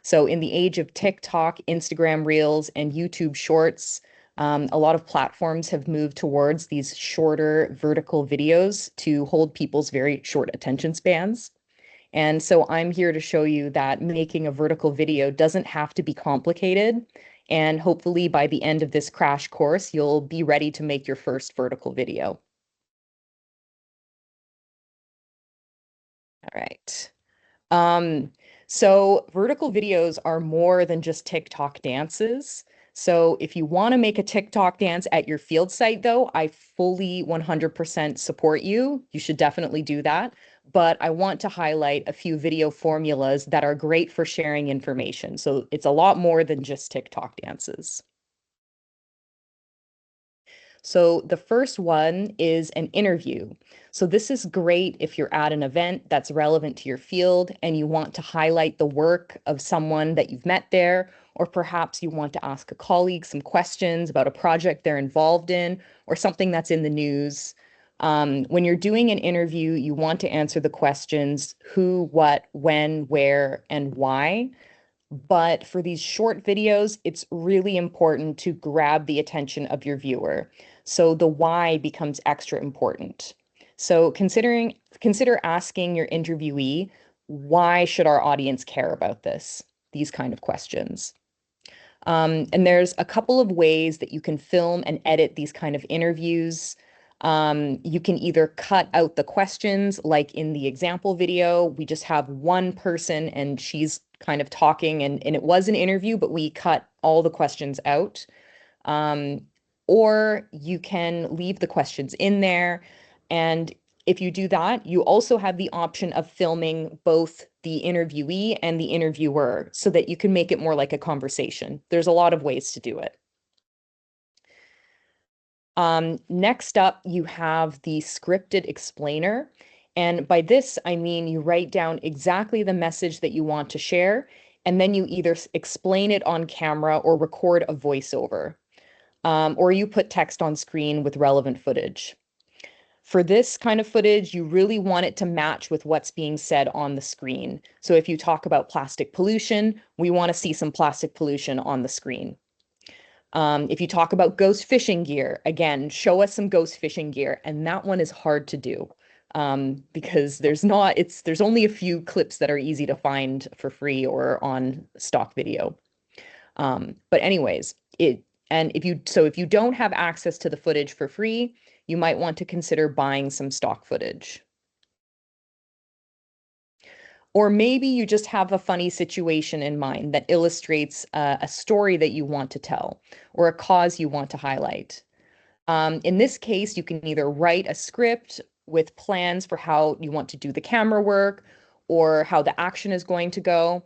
So in the age of TikTok, Instagram Reels, and YouTube Shorts, a lot of platforms have moved towards these shorter vertical videos to hold people's very short attention spans. And so I'm here to show you that making a vertical video doesn't have to be complicated. And hopefully by the end of this crash course, you'll be ready to make your first vertical video. All right. So vertical videos are more than just TikTok dances. So if you want to make a TikTok dance at your field site, though, I fully 100% support you. You should definitely do that. But I want to highlight a few video formulas that are great for sharing information. So it's a lot more than just TikTok dances. So the first one is an interview. So this is great if you're at an event that's relevant to your field and you want to highlight the work of someone that you've met there, or perhaps you want to ask a colleague some questions about a project they're involved in or something that's in the news. When you're doing an interview, you want to answer the questions who, what, when, where, and why. But for these short videos, it's really important to grab the attention of your viewer. So the why becomes extra important. So consider asking your interviewee, why should our audience care about this? These kind of questions. And there's a couple of ways that you can film and edit these kind of interviews. You can either cut out the questions, like in the example video, we just have one person and she's kind of talking, and it was an interview, but we cut all the questions out. Um, or you can leave the questions in there. And if you do that, you also have the option of filming both the interviewee and the interviewer so that you can make it more like a conversation. There's a lot of ways to do it. Next up, you have the scripted explainer. And by this, I mean you write down exactly the message that you want to share, and then you either explain it on camera or record a voiceover, or you put text on screen with relevant footage. For this kind of footage, you really want it to match with what's being said on the screen. So if you talk about plastic pollution, we want to see some plastic pollution on the screen. If you talk about ghost fishing gear, again, show us some ghost fishing gear. And that one is hard to do because there's only a few clips that are easy to find for free or on stock video. But anyways, if you don't have access to the footage for free, you might want to consider buying some stock footage. Or maybe you just have a funny situation in mind that illustrates a story that you want to tell or a cause you want to highlight. In this case, you can either write a script with plans for how you want to do the camera work, or how the action is going to go.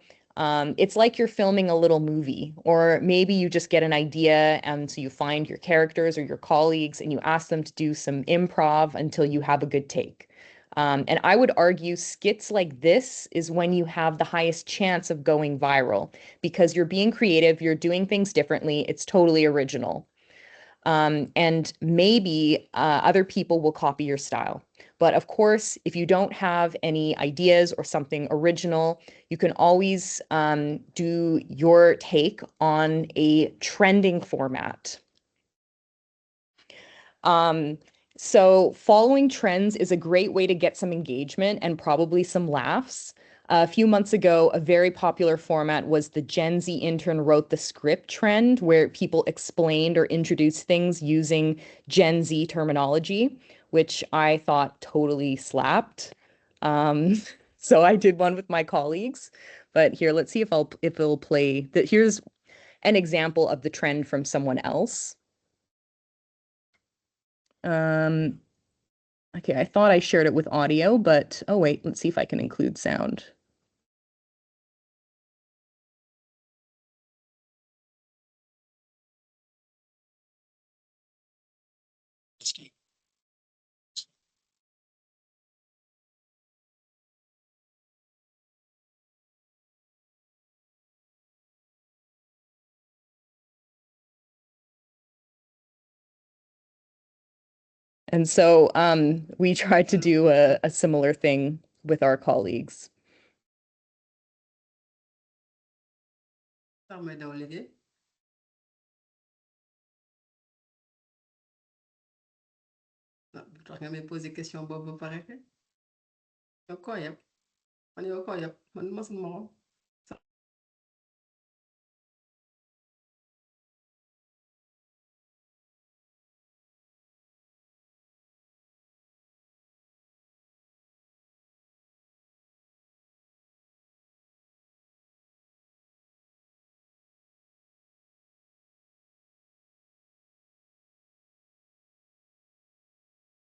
It's like you're filming a little movie, or maybe you just get an idea and so you find your characters or your colleagues and you ask them to do some improv until you have a good take. And I would argue skits like this is when you have the highest chance of going viral because you're being creative, you're doing things differently, it's totally original. And maybe other people will copy your style. But of course, if you don't have any ideas or something original, you can always do your take on a trending format. Um, so following trends is a great way to get some engagement and probably some laughs. A few months ago, a very popular format was the Gen Z intern wrote the script trend, where people explained or introduced things using Gen Z terminology, which I thought totally slapped. Um, so I did one with my colleagues. But here, let's see if it'll play. Here's an example of the trend from someone else. Um, okay, I thought I shared it with audio, but oh wait, let's see if I can include sound. And so we tried to do a similar thing with our colleagues. Permet daw liggéey lu tax nga may posé question boobu ba pare ke yow koo yab man yow koo yab man masuma ko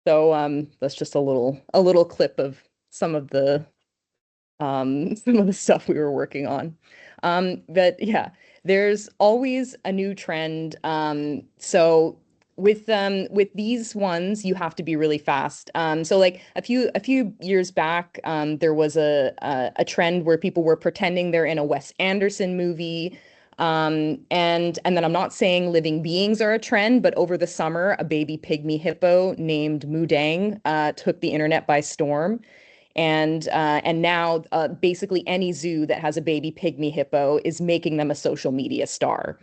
So that's just a little clip of some of the some of the stuff we were working on. But yeah, there's always a new trend. So with these ones, you have to be really fast. So like a few years back, there was a trend where people were pretending they're in a Wes Anderson movie. And then I'm not saying living beings are a trend, but over the summer, a baby pygmy hippo named Mudang took the internet by storm. And now basically any zoo that has a baby pygmy hippo is making them a social media star.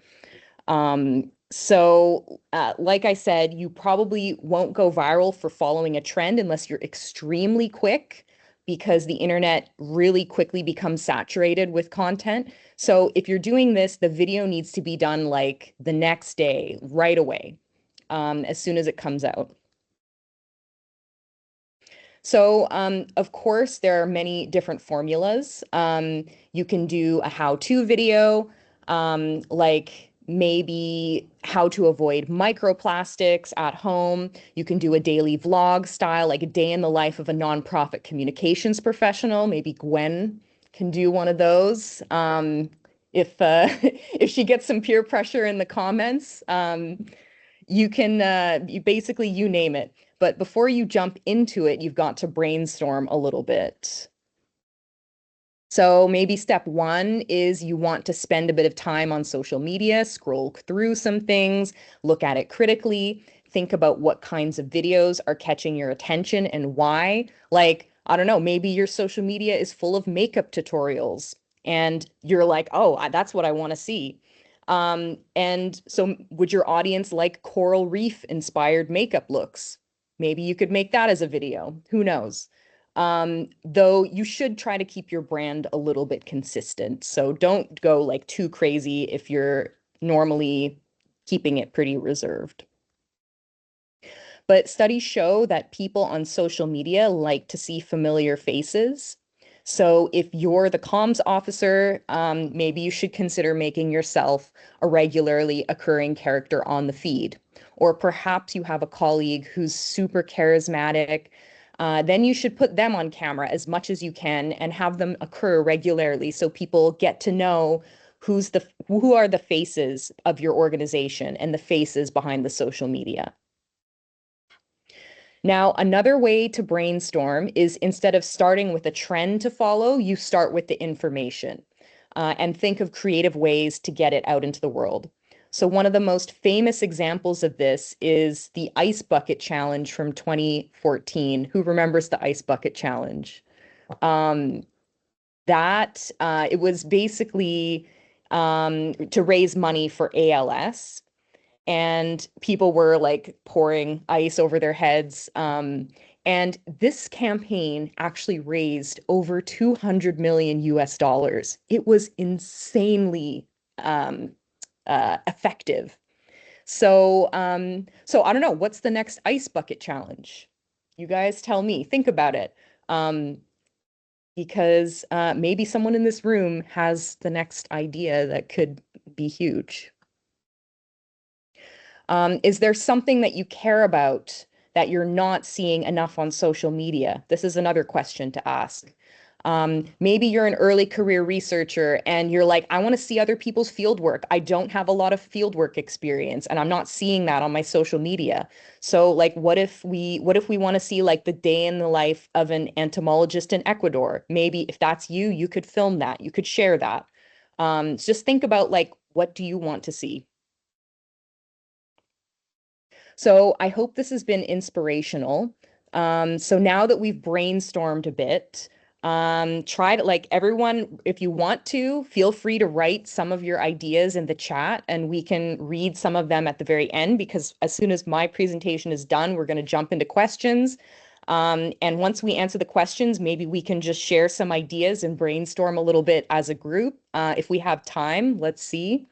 So like I said, you probably won't go viral for following a trend unless you're extremely quick because the internet really quickly becomes saturated with content. So if you're doing this, the video needs to be done like the next day, right away, as soon as it comes out. So, of course, there are many different formulas. You can do a how-to video, like maybe how to avoid microplastics at home. You can do a daily vlog style, like a day in the life of a nonprofit communications professional. Maybe Gwen can do one of those. If if she gets some peer pressure in the comments, you can you basically you name it. But before you jump into it, you've got to brainstorm a little bit. So maybe step one is you want to spend a bit of time on social media, scroll through some things, look at it critically, think about what kinds of videos are catching your attention and why. Like, I don't know, maybe your social media is full of makeup tutorials and you're like, oh, that's what I want to see. And so would your audience like coral reef inspired makeup looks? Maybe you could make that as a video. Who knows? Though you should try to keep your brand a little bit consistent. So don't go like too crazy if you're normally keeping it pretty reserved. But studies show that people on social media like to see familiar faces. So if you're the comms officer, maybe you should consider making yourself a regularly occurring character on the feed. Or perhaps you have a colleague who's super charismatic, then you should put them on camera as much as you can and have them occur regularly so people get to know who are the faces of your organization and the faces behind the social media. Now, another way to brainstorm is instead of starting with a trend to follow, you start with the information and think of creative ways to get it out into the world. So one of the most famous examples of this is the Ice Bucket Challenge from 2014. Who remembers the Ice Bucket Challenge? It was basically to raise money for ALS, and people were like pouring ice over their heads. And this campaign actually raised over 200 million US dollars. It was insanely effective. So I don't know, what's the next ice bucket challenge? You guys tell me, think about it. Because maybe someone in this room has the next idea that could be huge. Is there something that you care about that you're not seeing enough on social media? This is another question to ask. Maybe you're an early career researcher and you're like, I want to see other people's fieldwork. I don't have a lot of fieldwork experience and I'm not seeing that on my social media. So like, what if we want to see like the day in the life of an entomologist in Ecuador? Maybe if that's you, you could film that, you could share that. Just think about like, what do you want to see? So I hope this has been inspirational. So now that we've brainstormed a bit, try to like everyone, if you want to, feel free to write some of your ideas in the chat and we can read some of them at the very end because as soon as my presentation is done, we're going to jump into questions. And once we answer the questions, maybe we can just share some ideas and brainstorm a little bit as a group. If we have time, let's see.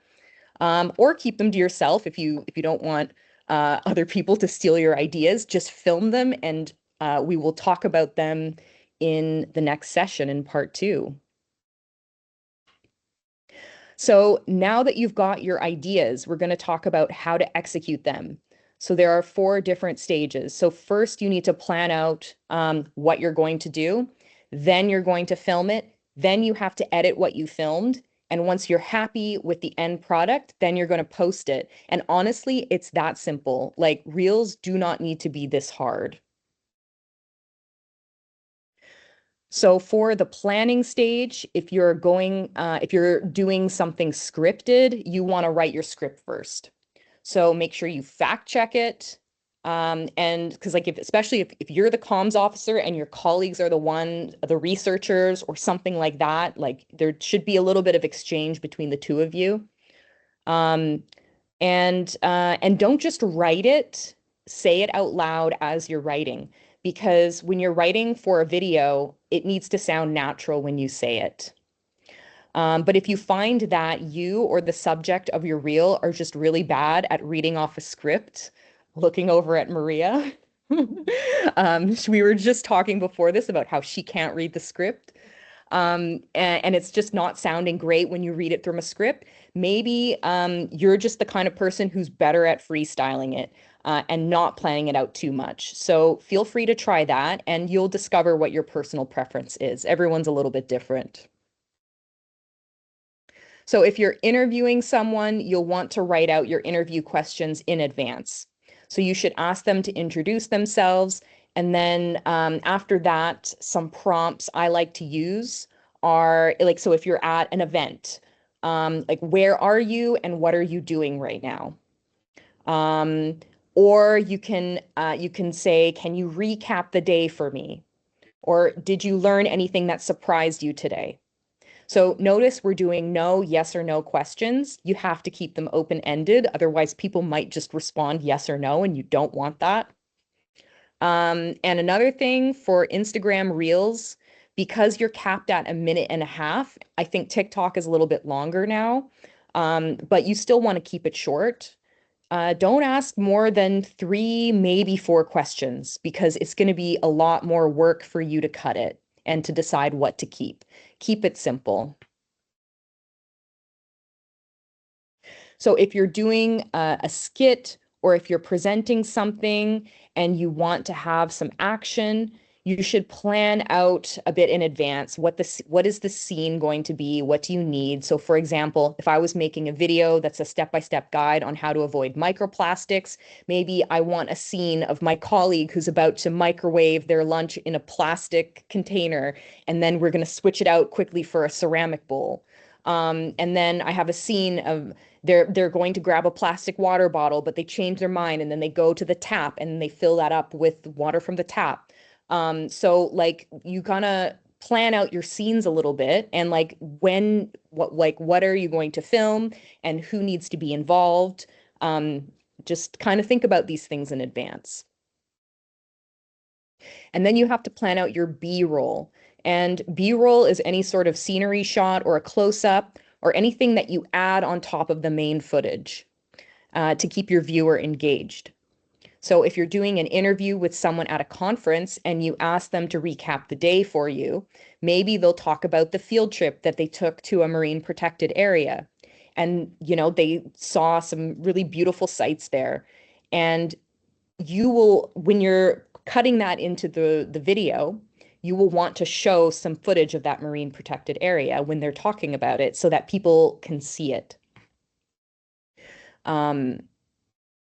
Or keep them to yourself if you don't want other people to steal your ideas. Just film them and we will talk about them in the next session in part 2. So now that you've got your ideas, we're going to talk about how to execute them. So there are 4 different stages. So first you need to plan out what you're going to do. Then you're going to film it. Then you have to edit what you filmed. And once you're happy with the end product, then you're going to post it. And honestly, it's that simple. Like reels do not need to be this hard. So for the planning stage, if you're doing something scripted, you want to write your script first. So make sure you fact check it. And because like especially if you're the comms officer and your colleagues are the researchers or something like that, like there should be a little bit of exchange between the two of you. And don't just write it, say it out loud as you're writing, because when you're writing for a video, it needs to sound natural when you say it. But if you find that you or the subject of your reel are just really bad at reading off a script, looking over at Maria, we were just talking before this about how she can't read the script. And it's just not sounding great when you read it from a script. Maybe you're just the kind of person who's better at freestyling it and not planning it out too much. So feel free to try that and you'll discover what your personal preference is. Everyone's a little bit different. So if you're interviewing someone, you'll want to write out your interview questions in advance. So you should ask them to introduce themselves. And then after that, some prompts I like to use are like, so if you're at an event, like where are you and what are you doing right now? Or you can say, can you recap the day for me? Or did you learn anything that surprised you today? So notice we're doing no, yes or no questions. You have to keep them open-ended. Otherwise, people might just respond yes or no, and you don't want that. And another thing for Instagram Reels, because you're capped at 1.5 minutes, I think TikTok is a little bit longer now, but you still want to keep it short. Don't ask more than 3, maybe 4 questions, because it's going to be a lot more work for you to cut it and to decide what to keep. Keep it simple. So if you're doing a skit or if you're presenting something and you want to have some action, You should plan out a bit in advance what is the scene going to be? What do you need? So for example, if I was making a video that's a step-by-step guide on how to avoid microplastics, maybe I want a scene of my colleague who's about to microwave their lunch in a plastic container, and then we're going to switch it out quickly for a ceramic bowl. And then I have a scene of they're going to grab a plastic water bottle, but they change their mind and then they go to the tap and they fill that up with water from the tap. So like you kind of plan out your scenes a little bit and like what are you going to film and who needs to be involved. Just kind of think about these things in advance. And then you have to plan out your B-roll. And B-roll is any sort of scenery shot or a close-up or anything that you add on top of the main footage to keep your viewer engaged. So if you're doing an interview with someone at a conference and you ask them to recap the day for you, maybe they'll talk about the field trip that they took to a marine protected area. And, you know, they saw some really beautiful sights there. And you will, when you're cutting that into the video, you will want to show some footage of that marine protected area when they're talking about it so that people can see it.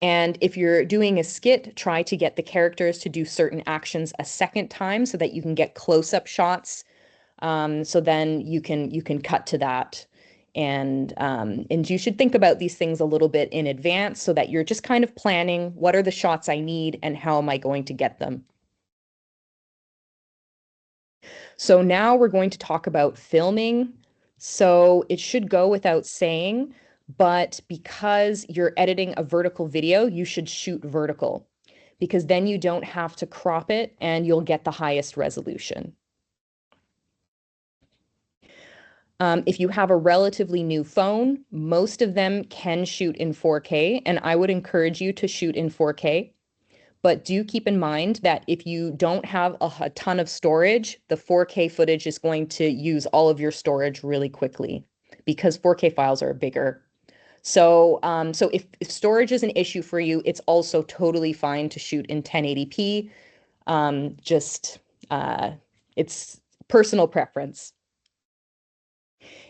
And if you're doing a skit, try to get the characters to do certain actions a second time so that you can get close-up shots. So then you can cut to that. And you should think about these things a little bit in advance so that you're just kind of planning what are the shots I need and how am I going to get them. So now we're going to talk about filming. So it should go without saying, but because you're editing a vertical video, you should shoot vertical because then you don't have to crop it and you'll get the highest resolution. If you have a relatively new phone, most of them can shoot in 4K, and I would encourage you to shoot in 4K. But do keep in mind that if you don't have a ton of storage, the 4K footage is going to use all of your storage really quickly because 4K files are bigger. So, if storage is an issue for you, it's also totally fine to shoot in 1080p. It's personal preference.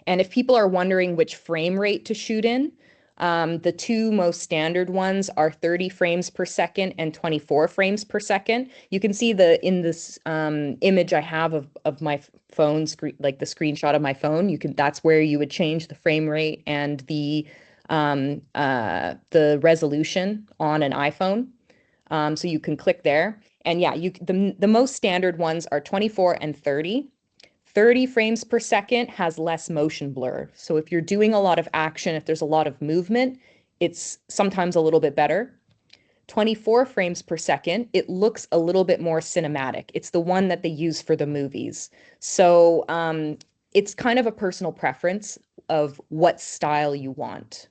And if people are wondering which frame rate to shoot in, the two most standard ones are 30 frames per second and 24 frames per second. You can see in this image I have of my phone screen, like the screenshot of my phone. That's where you would change the frame rate and the resolution on an iPhone. So you can click there. And yeah, the most standard ones are 24 and 30. 30 frames per second has less motion blur. So if you're doing a lot of action, if there's a lot of movement, it's sometimes a little bit better. 24 frames per second, it looks a little bit more cinematic. It's the one that they use for the movies. So it's kind of a personal preference of what style you want.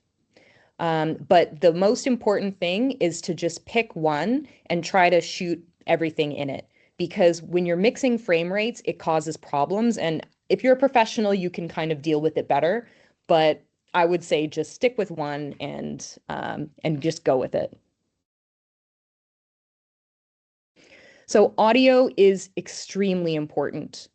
But the most important thing is to just pick one and try to shoot everything in it. Because when you're mixing frame rates, it causes problems. And if you're a professional, you can kind of deal with it better. But I would say just stick with one and just go with it. So audio is extremely important.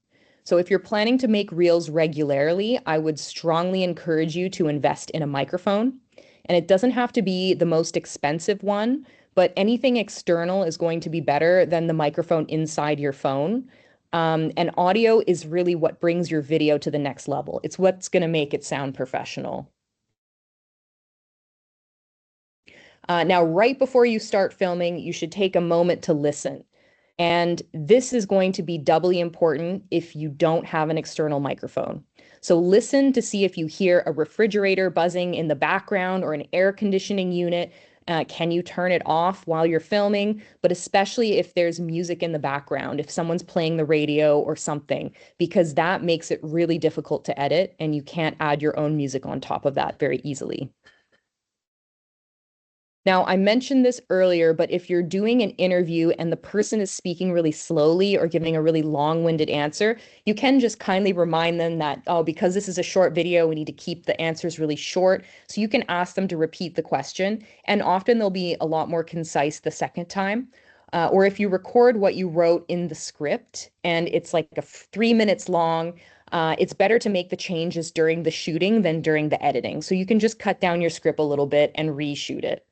So if you're planning to make reels regularly, I would strongly encourage you to invest in a microphone. And it doesn't have to be the most expensive one, but anything external is going to be better than the microphone inside your phone. And audio is really what brings your video to the next level. It's what's going to make it sound professional. Now, right before you start filming, you should take a moment to listen. And this is going to be doubly important if you don't have an external microphone. So listen to see if you hear a refrigerator buzzing in the background or an air conditioning unit. Can you turn it off while you're filming? But especially if there's music in the background, if someone's playing the radio or something, because that makes it really difficult to edit and you can't add your own music on top of that very easily. Now, I mentioned this earlier, but if you're doing an interview and the person is speaking really slowly or giving a really long-winded answer, you can just kindly remind them that, oh, because this is a short video, we need to keep the answers really short. So you can ask them to repeat the question, and often they'll be a lot more concise the second time. or if you record what you wrote in the script and it's like 3 minutes long, it's better to make the changes during the shooting than during the editing. So you can just cut down your script a little bit and reshoot it.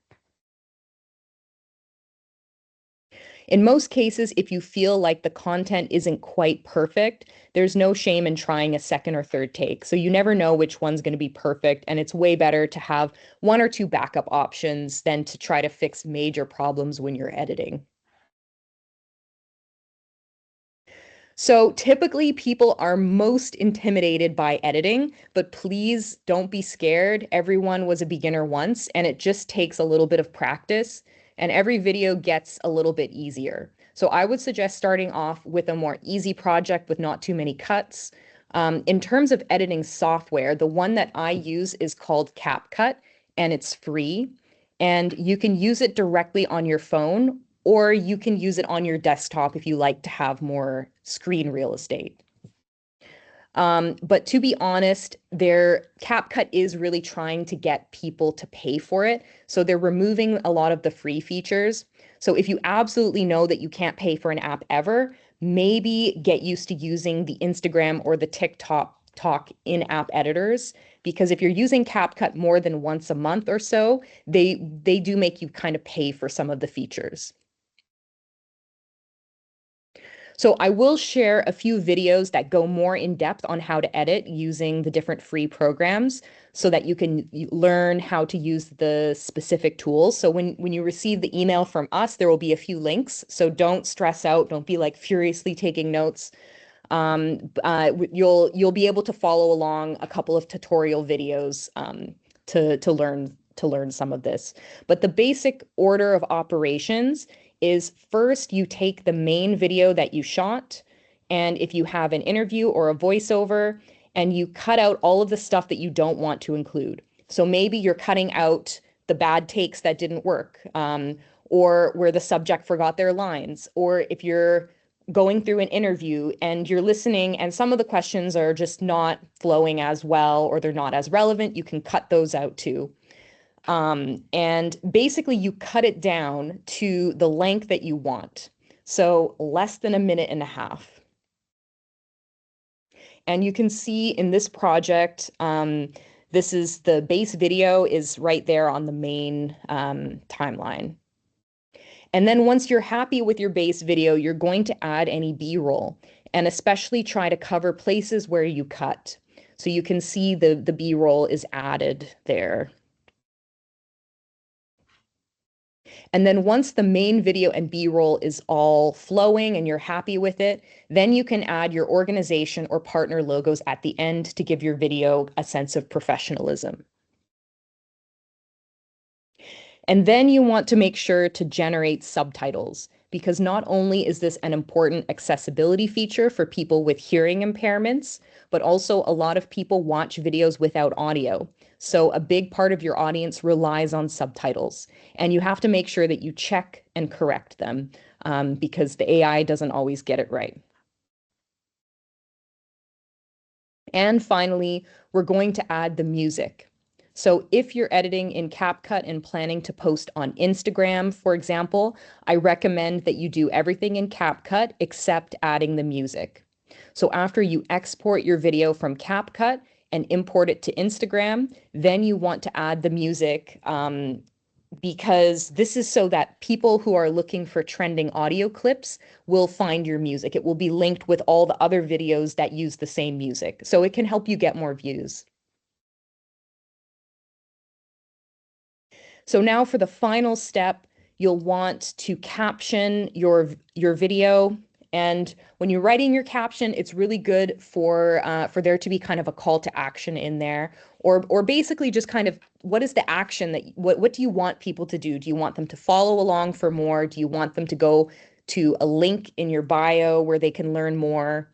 In most cases, if you feel like the content isn't quite perfect, there's no shame in trying a second or third take. So you never know which one's going to be perfect, and it's way better to have one or two backup options than to try to fix major problems when you're editing. So typically people are most intimidated by editing, but please don't be scared. Everyone was a beginner once, and it just takes a little bit of practice, and every video gets a little bit easier. So I would suggest starting off with a more easy project with not too many cuts. In terms of editing software, the one that I use is called CapCut, and it's free. And you can use it directly on your phone, or you can use it on your desktop if you like to have more screen real estate. But to be honest, their CapCut is really trying to get people to pay for it. So they're removing a lot of the free features. So if you absolutely know that you can't pay for an app ever, maybe get used to using the Instagram or the TikTok in-app editors, because if you're using CapCut more than once a month or so, they do make you kind of pay for some of the features. So I will share a few videos that go more in depth on how to edit using the different free programs so that you can learn how to use the specific tools. So when you receive the email from us, there will be a few links. So don't stress out. Don't be like furiously taking notes. You'll be able to follow along a couple of tutorial videos to learn some of this. But the basic order of operations is first you take the main video that you shot, and if you have an interview or a voiceover, and you cut out all of the stuff that you don't want to include. So maybe you're cutting out the bad takes that didn't work, or where the subject forgot their lines, or if you're going through an interview and you're listening and some of the questions are just not flowing as well or they're not as relevant, you can cut those out too. And basically you cut it down to the length that you want. So less than 1.5 minutes. And you can see in this project, this is the base video is right there on the main timeline. And then once you're happy with your base video, you're going to add any B-roll and especially try to cover places where you cut. So you can see the B-roll is added there. And then once the main video and B-roll is all flowing and you're happy with it, then you can add your organization or partner logos at the end to give your video a sense of professionalism. And then you want to make sure to generate subtitles, because not only is this an important accessibility feature for people with hearing impairments, but also a lot of people watch videos without audio. So a big part of your audience relies on subtitles, and you have to make sure that you check and correct them, because the AI doesn't always get it right. And finally, we're going to add the music. So if you're editing in CapCut and planning to post on Instagram, for example, I recommend that you do everything in CapCut except adding the music. So after you export your video from CapCut and import it to Instagram, then you want to add the music, because this is so that people who are looking for trending audio clips will find your music. It will be linked with all the other videos that use the same music. So it can help you get more views. So now for the final step, you'll want to caption your video. And when you're writing your caption, it's really good for there to be kind of a call to action in there, or basically just kind of what is the action that what do you want people to do? Do you want them to follow along for more? Do you want them to go to a link in your bio where they can learn more?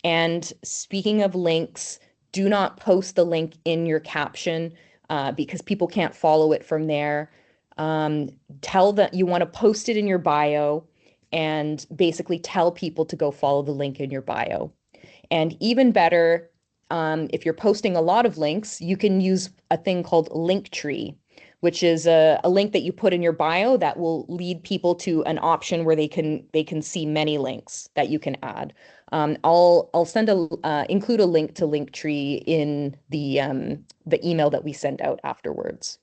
And speaking of links, do not post the link in your caption, because people can't follow it from there. Tell that you want to post it in your bio and basically tell people to go follow the link in your bio. And even better, if you're posting a lot of links, you can use a thing called Linktree, which is a link that you put in your bio that will lead people to an option where they can see many links that you can add. I'll include a link to Linktree in the email that we send out afterwards.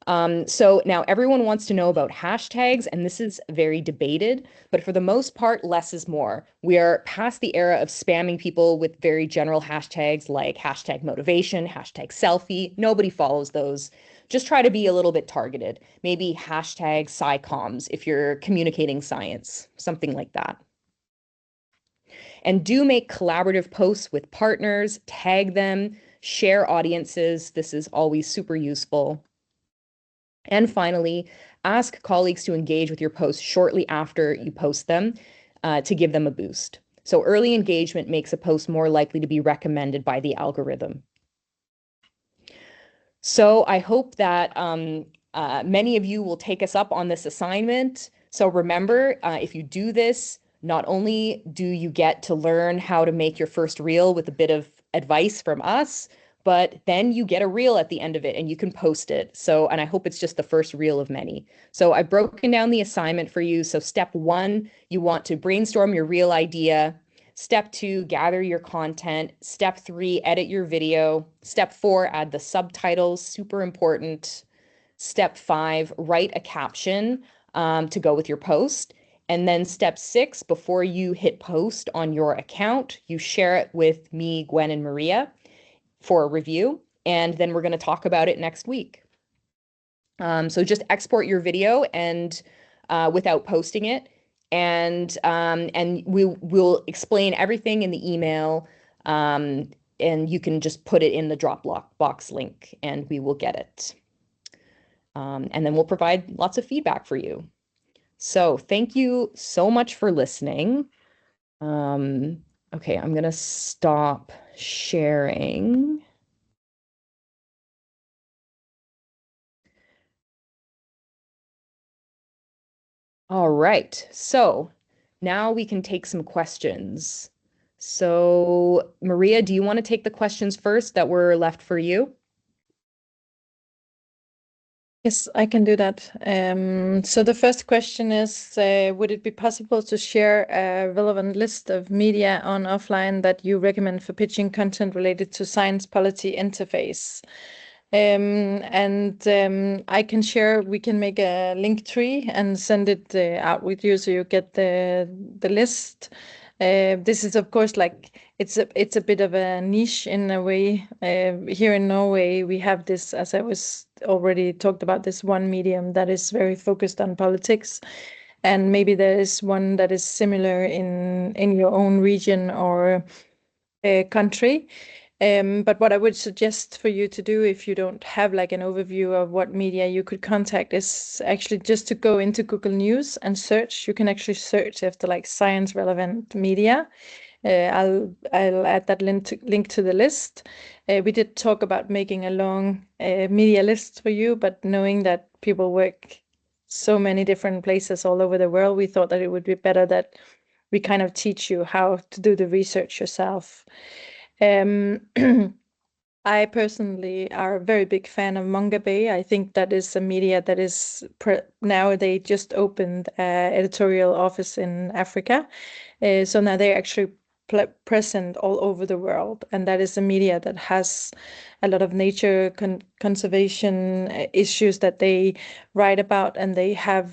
So now everyone wants to know about hashtags, and this is very debated, but for the most part, less is more. We are past the era of spamming people with very general hashtags like hashtag motivation, hashtag selfie. Nobody follows those. Just try to be a little bit targeted. Maybe hashtag SciComms if you're communicating science, something like that. And do make collaborative posts with partners, tag them, share audiences. This is always super useful. And finally, ask colleagues to engage with your posts shortly after you post them to give them a boost. So early engagement makes a post more likely to be recommended by the algorithm. So I hope that many of you will take us up on this assignment. So remember, if you do this, not only do you get to learn how to make your first reel with a bit of advice from us, but then you get a reel at the end of it and you can post it. So, and I hope it's just the first reel of many. So I've broken down the assignment for you. So step 1, you want to brainstorm your reel idea. Step 2, gather your content. Step 3, edit your video. Step 4, add the subtitles, super important. Step 5, write a caption to go with your post. And then step 6, before you hit post on your account, you share it with me, Gwen, and Maria for a review. And then we're going to talk about it next week. So just export your video and without posting it. And we'll explain everything in the email. And you can just put it in the Dropbox link and we will get it. And then we'll provide lots of feedback for you. So thank you so much for listening. Okay, I'm going to stop sharing. All right, so now we can take some questions. So Maria, do you want to take the questions first that were left for you? Yes, I can do that. So the first question is, would it be possible to share a relevant list of media on offline that you recommend for pitching content related to science policy interface? I can share, we can make a link tree and send it out with you so you get the list. This is, of course, like it's a bit of a niche in a way. Here in Norway, we have this, as I was already talked about, this one medium that is very focused on politics, and maybe there is one that is similar in your own region or country. But what I would suggest for you to do if you don't have like an overview of what media you could contact is actually just to go into Google News and search. You can actually search after like science relevant media. I'll add that link to the list. We did talk about making a long media list for you, but knowing that people work so many different places all over the world, we thought that it would be better that we kind of teach you how to do the research yourself. I personally are a very big fan of Manga Bay. I think that is a media that is now they just opened an editorial office in Africa. So now they're actually present all over the world, and that is a media that has a lot of nature conservation issues that they write about, and they are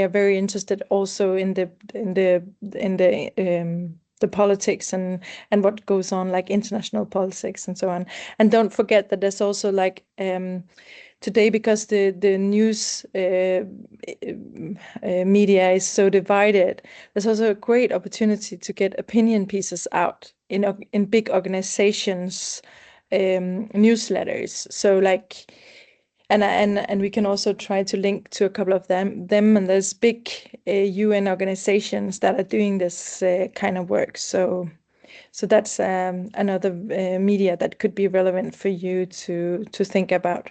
very interested also in the politics and what goes on, like international politics and so on. And don't forget that there's also like today, because the news media is so divided, there's also a great opportunity to get opinion pieces out in big organizations newsletters. So like and we can also try to link to a couple of them and there's big UN organizations that are doing this kind of work. So that's another media that could be relevant for you to think about.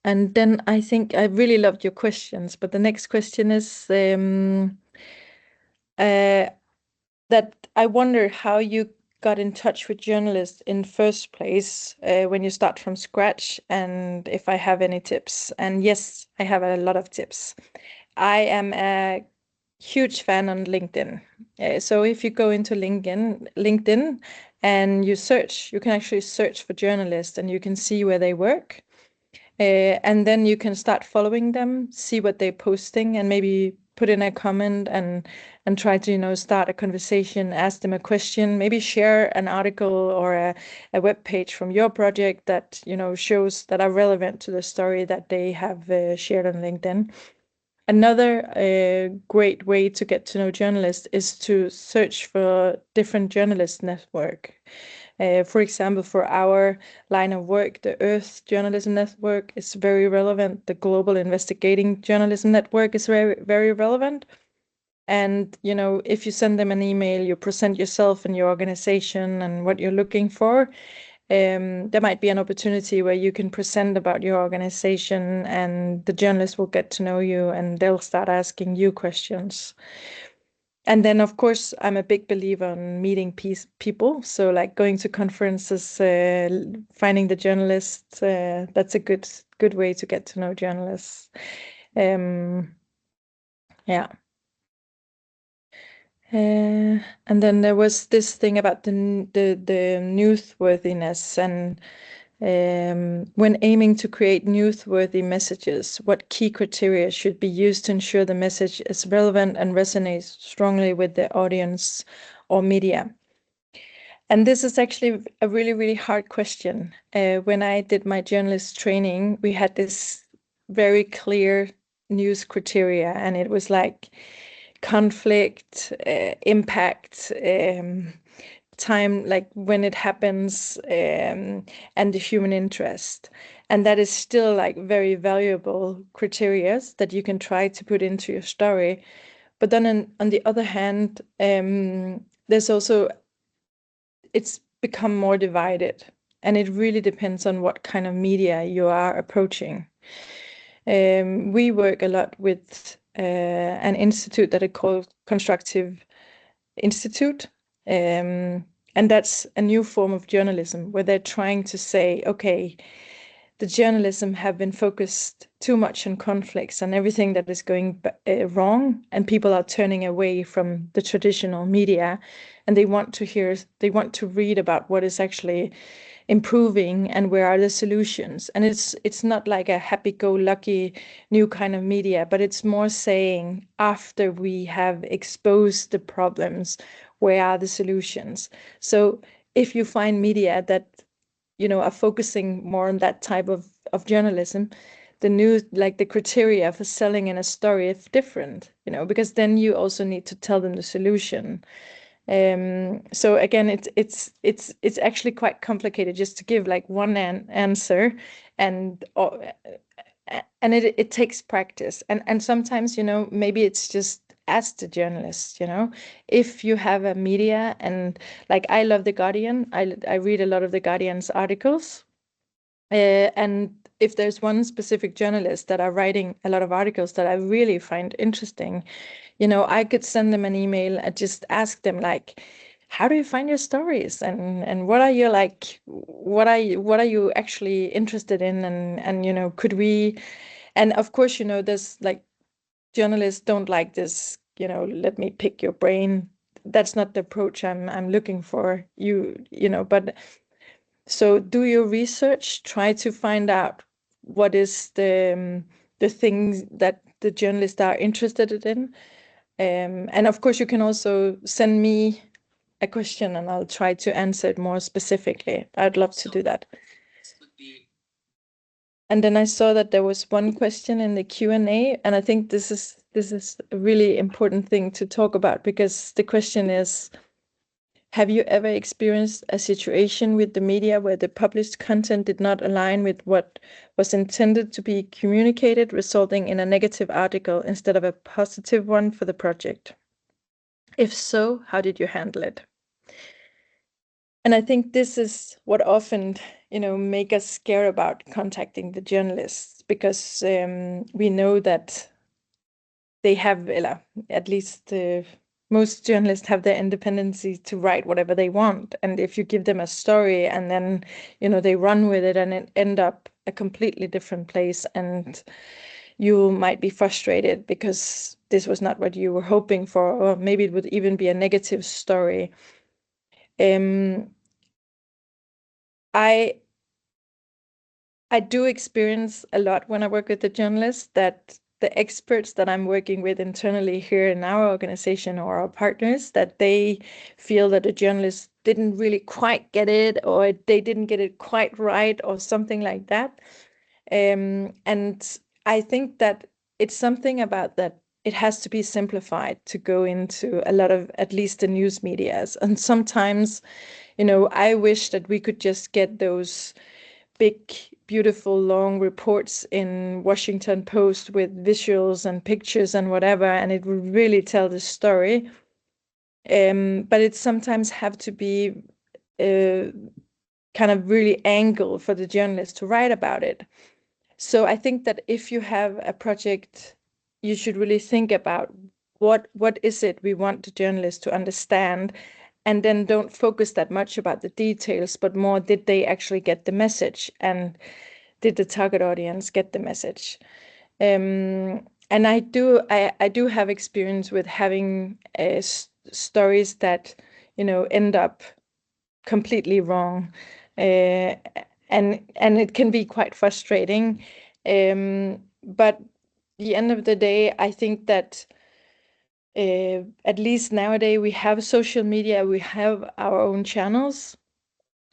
And then I think I really loved your questions, but the next question is that I wonder how you got in touch with journalists in first place when you start from scratch, and if I have any tips. And yes, I have a lot of tips. I am a huge fan on LinkedIn. So if you go into LinkedIn and you search, you can actually search for journalists and you can see where they work. And then you can start following them, see what they're posting, and maybe put in a comment and try to start a conversation, ask them a question, maybe share an article or a web page from your project that shows that are relevant to the story that they have shared on LinkedIn. Another great way to get to know journalists is to search for different journalist network. For example, for our line of work, the Earth Journalism Network is very relevant. The Global Investigating Journalism Network is very, very relevant. And, if you send them an email, you present yourself and your organization and what you're looking for, there might be an opportunity where you can present about your organization and the journalists will get to know you and they'll start asking you questions. And then, of course, I'm a big believer in meeting people. So like going to conferences, finding the journalists, that's a good way to get to know journalists. Yeah. And then there was this thing about the newsworthiness and when aiming to create newsworthy messages, what key criteria should be used to ensure the message is relevant and resonates strongly with the audience or media? And this is actually a really, really hard question. When I did my journalist training, we had this very clear news criteria, and it was like conflict, impact, time, like when it happens, and the human interest. And that is still like very valuable criteria that you can try to put into your story. But then on the other hand, there's also, it's become more divided, and it really depends on what kind of media you are approaching. We work a lot with an institute that is called Constructive Institute. And that's a new form of journalism where they're trying to say, okay, the journalism have been focused too much on conflicts and everything that is going wrong, and people are turning away from the traditional media, and they want to read about what is actually improving and where are the solutions. And it's not like a happy-go-lucky new kind of media, but it's more saying, after we have exposed the problems, where are the solutions? So if you find media that are focusing more on that type of journalism, the news, like the criteria for selling in a story is different, because then you also need to tell them the solution. So again, it's actually quite complicated just to give like one answer, and it takes practice, and sometimes maybe it's just ask the journalist, if you have a media, and like I love The Guardian, I read a lot of The Guardian's articles, and if there's one specific journalist that are writing a lot of articles that I really find interesting, I could send them an email and just ask them like, how do you find your stories, and what are you like, what are you actually interested in, and could we, and of course there's like, journalists don't like this, let me pick your brain. That's not the approach I'm looking for. But so do your research, try to find out what is the things that the journalists are interested in. And of course, you can also send me a question and I'll try to answer it more specifically. I'd love to do that. And then I saw that there was one question in the Q&A, and I think this is a really important thing to talk about, because the question is, have you ever experienced a situation with the media where the published content did not align with what was intended to be communicated, resulting in a negative article instead of a positive one for the project? If so, how did you handle it? And I think this is what often, make us scared about contacting the journalists, because we know that they have, at least most journalists have their independency to write whatever they want. And if you give them a story and then, they run with it and it end up a completely different place, and you might be frustrated because this was not what you were hoping for, or maybe it would even be a negative story. I do experience a lot when I work with the journalists that the experts that I'm working with internally here in our organization or our partners, that they feel that the journalists didn't really quite get it, or they didn't get it quite right, or something like that. And I think that it's something about that it has to be simplified to go into a lot of, at least the news medias. And sometimes, I wish that we could just get those big, beautiful, long reports in Washington Post with visuals and pictures and whatever, and it would really tell the story. But it sometimes have to be kind of really angled for the journalist to write about it. So I think that if you have a project, you should really think about what is it we want the journalist to understand, and then don't focus that much about the details, but more, did they actually get the message, and did the target audience get the message? And I do have experience with having stories that end up completely wrong, and it can be quite frustrating. But the end of the day, I think that at least nowadays we have social media, we have our own channels.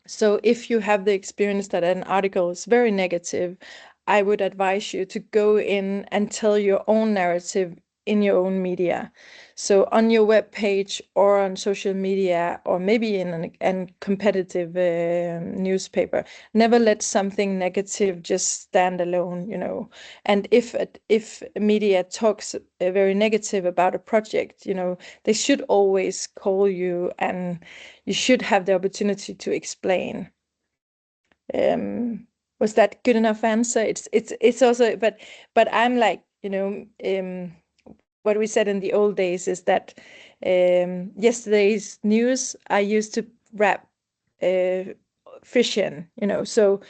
So if you have the experience that an article is very negative, I would advise you to go in and tell your own narrative in your own media. So on your web page or on social media, or maybe in a competitive newspaper, never let something negative just stand alone, And if media talks very negative about a project, they should always call you, and you should have the opportunity to explain. Was that good enough answer? It's also, but I'm like, what we said in the old days is that yesterday's news I used to wrap fish in, so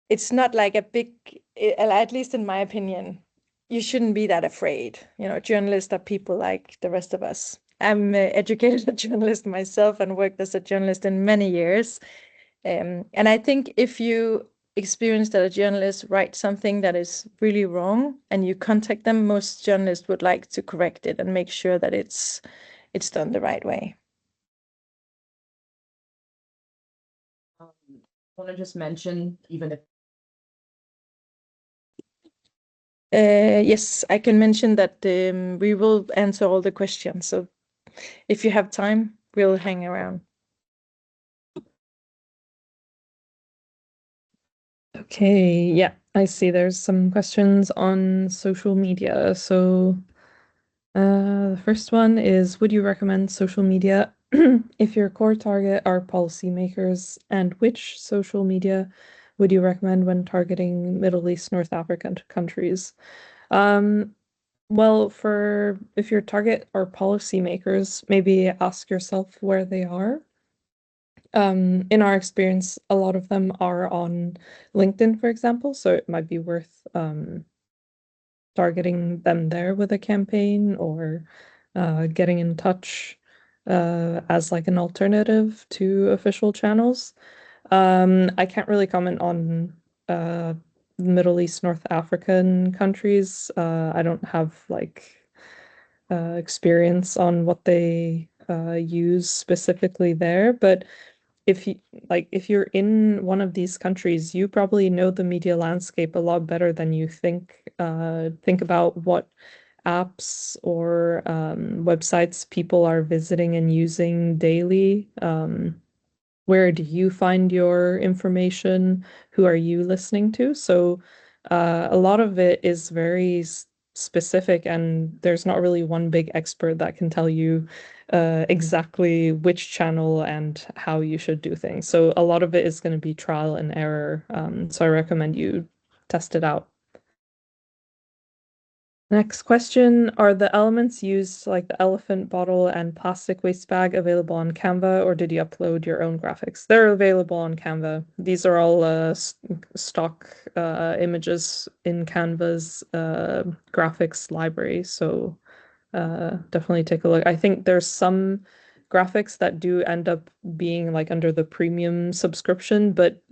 it's not like a big, at least in my opinion, you shouldn't be that afraid. Journalists are people like the rest of us. I'm educated a journalist myself and worked as a journalist in many years. And I think if you experience that a journalist writes something that is really wrong and you contact them, most journalists would like to correct it and make sure that it's done the right way. I want to just mention, even if Yes, I can mention that we will answer all the questions. So if you have time, we'll hang around. Okay, yeah, I see there's some questions on social media. So the first one is, would you recommend social media if your core target are policymakers? And which social media would you recommend when targeting Middle East, North African countries? Well, if your target are policymakers, maybe ask yourself where they are. In our experience, a lot of them are on LinkedIn, for example, so it might be worth targeting them there with a campaign, or getting in touch as like an alternative to official channels. I can't really comment on Middle East, North African countries. I don't have like experience on what they use specifically there, but if you're in one of these countries, you probably know the media landscape a lot better than you think. Think about what apps or websites people are visiting and using daily. Where do you find your information? Who are you listening to? So a lot of it is very specific, and there's not really one big expert that can tell you exactly which channel and how you should do things. So a lot of it is going to be trial and error. So I recommend you test it out. Next question, are the elements used like the elephant bottle and plastic waste bag available on Canva, or did you upload your own graphics? They're available on Canva. These are all stock images in Canva's graphics library, so definitely take a look. I think there's some graphics that do end up being like under the premium subscription, but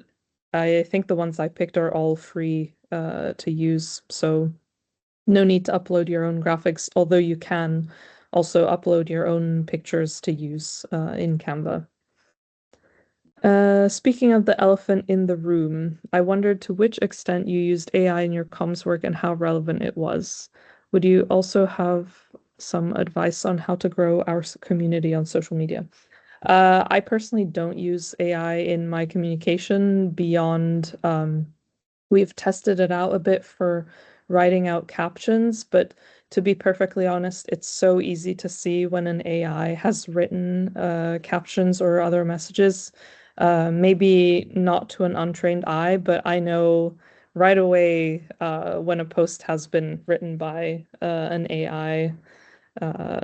I think the ones I picked are all free to use, so no need to upload your own graphics, although you can also upload your own pictures to use in Canva. Speaking of the elephant in the room, I wondered to which extent you used AI in your comms work and how relevant it was. Would you also have some advice on how to grow our community on social media? I personally don't use AI in my communication beyond we've tested it out a bit for writing out captions, but to be perfectly honest, it's so easy to see when an AI has written captions or other messages. Maybe not to an untrained eye, but I know right away when a post has been written by an AI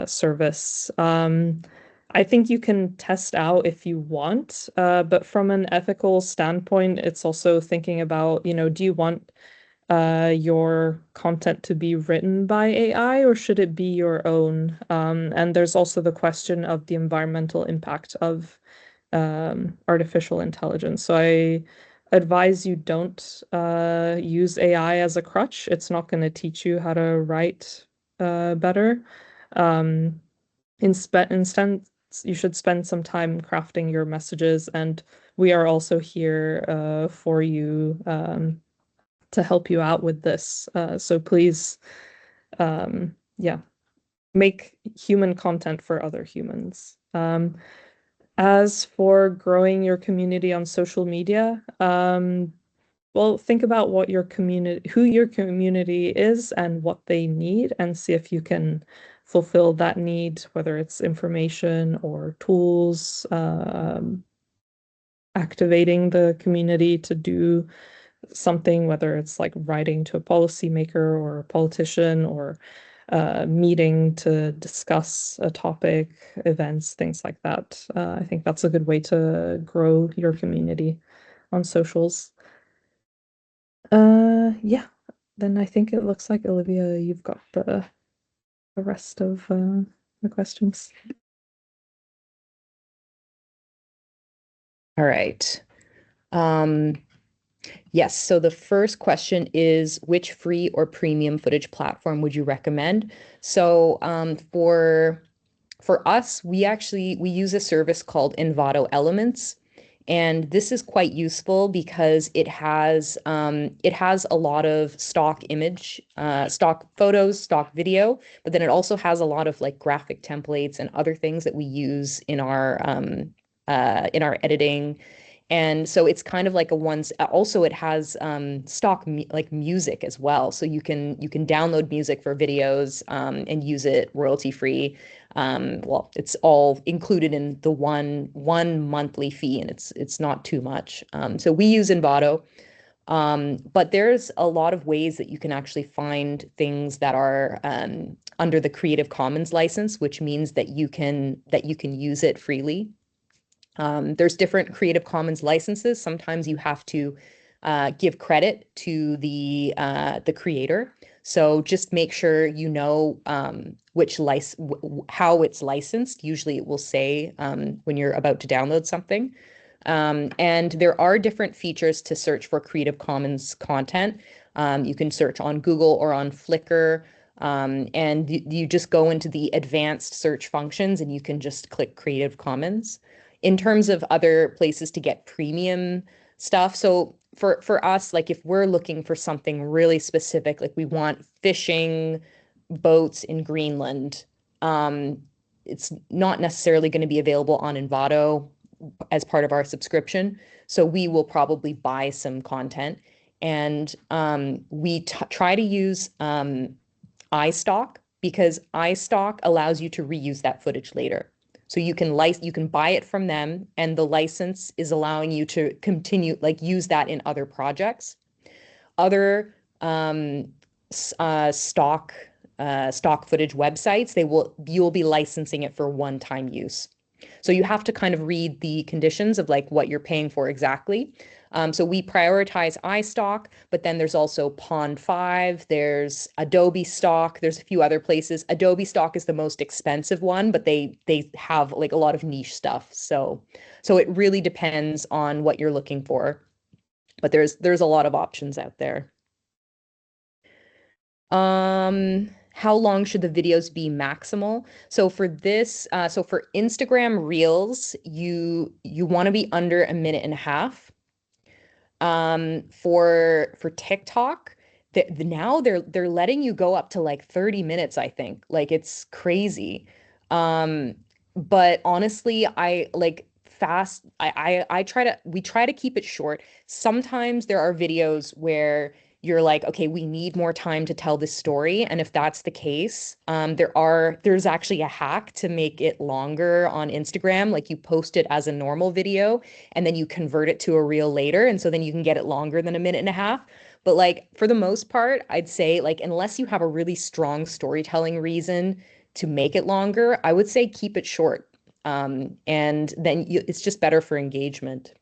service. I think you can test out if you want, but from an ethical standpoint, it's also thinking about, do you want your content to be written by AI or should it be your own? And there's also the question of the environmental impact of artificial intelligence. So I advise you don't use AI as a crutch. It's not going to teach you how to write better. Instead, you should spend some time crafting your messages, and we are also here for you to help you out with this. So please, yeah, make human content for other humans. As for growing your community on social media, well, think about what your community, who your community is and what they need, and see if you can fulfill that need, whether it's information or tools, activating the community to do something, whether it's like writing to a policymaker or a politician or meeting to discuss a topic, events, things like that. I think that's a good way to grow your community on socials. Yeah, then I think it looks like Olivia, you've got the rest of the questions. All right. Yes, so the first question is which free or premium footage platform would you recommend? So for us, we use a service called Envato Elements. And this is quite useful because it has a lot of stock image, stock photos, stock video, but then it also has a lot of like graphic templates and other things that we use in our editing. And so it's kind of like a once, also it has stock like music as well. So you can download music for videos and use it royalty free. Well, it's all included in the one monthly fee, and it's not too much. So we use Envato. But there's a lot of ways that you can actually find things that are under the Creative Commons license, which means that you can use it freely. There's different Creative Commons licenses. Sometimes you have to give credit to the creator. So just make sure you know how it's licensed. Usually it will say when you're about to download something. And there are different features to search for Creative Commons content. You can search on Google or on Flickr. And you just go into the advanced search functions and you can just click Creative Commons. In terms of other places to get premium stuff, so for us, like if we're looking for something really specific, like we want fishing boats in Greenland, it's not necessarily going to be available on Envato as part of our subscription. So we will probably buy some content, and we try to use iStock because iStock allows you to reuse that footage later. So you can buy it from them, and the license is allowing you to continue like use that in other projects. Other stock stock footage websites, you'll be licensing it for one-time use. So you have to kind of read the conditions of like what you're paying for exactly. So we prioritize iStock, but then there's also Pond 5, there's Adobe Stock, there's a few other places. Adobe Stock is the most expensive one, but they have like a lot of niche stuff. So it really depends on what you're looking for. But there's a lot of options out there. How long should the videos be maximal? So for this, so for Instagram Reels, you want to be under a minute and a half. For TikTok, now they're letting you go up to like 30 minutes, I think. Like it's crazy. But honestly, I like fast. We try to keep it short. Sometimes there are videos where you're like, okay, we need more time to tell this story. And if that's the case, there's actually a hack to make it longer on Instagram. Like you post it as a normal video and then you convert it to a reel later. And so then you can get it longer than a minute and a half. But like for the most part, I'd say like unless you have a really strong storytelling reason to make it longer, I would say keep it short. And then it's just better for engagement.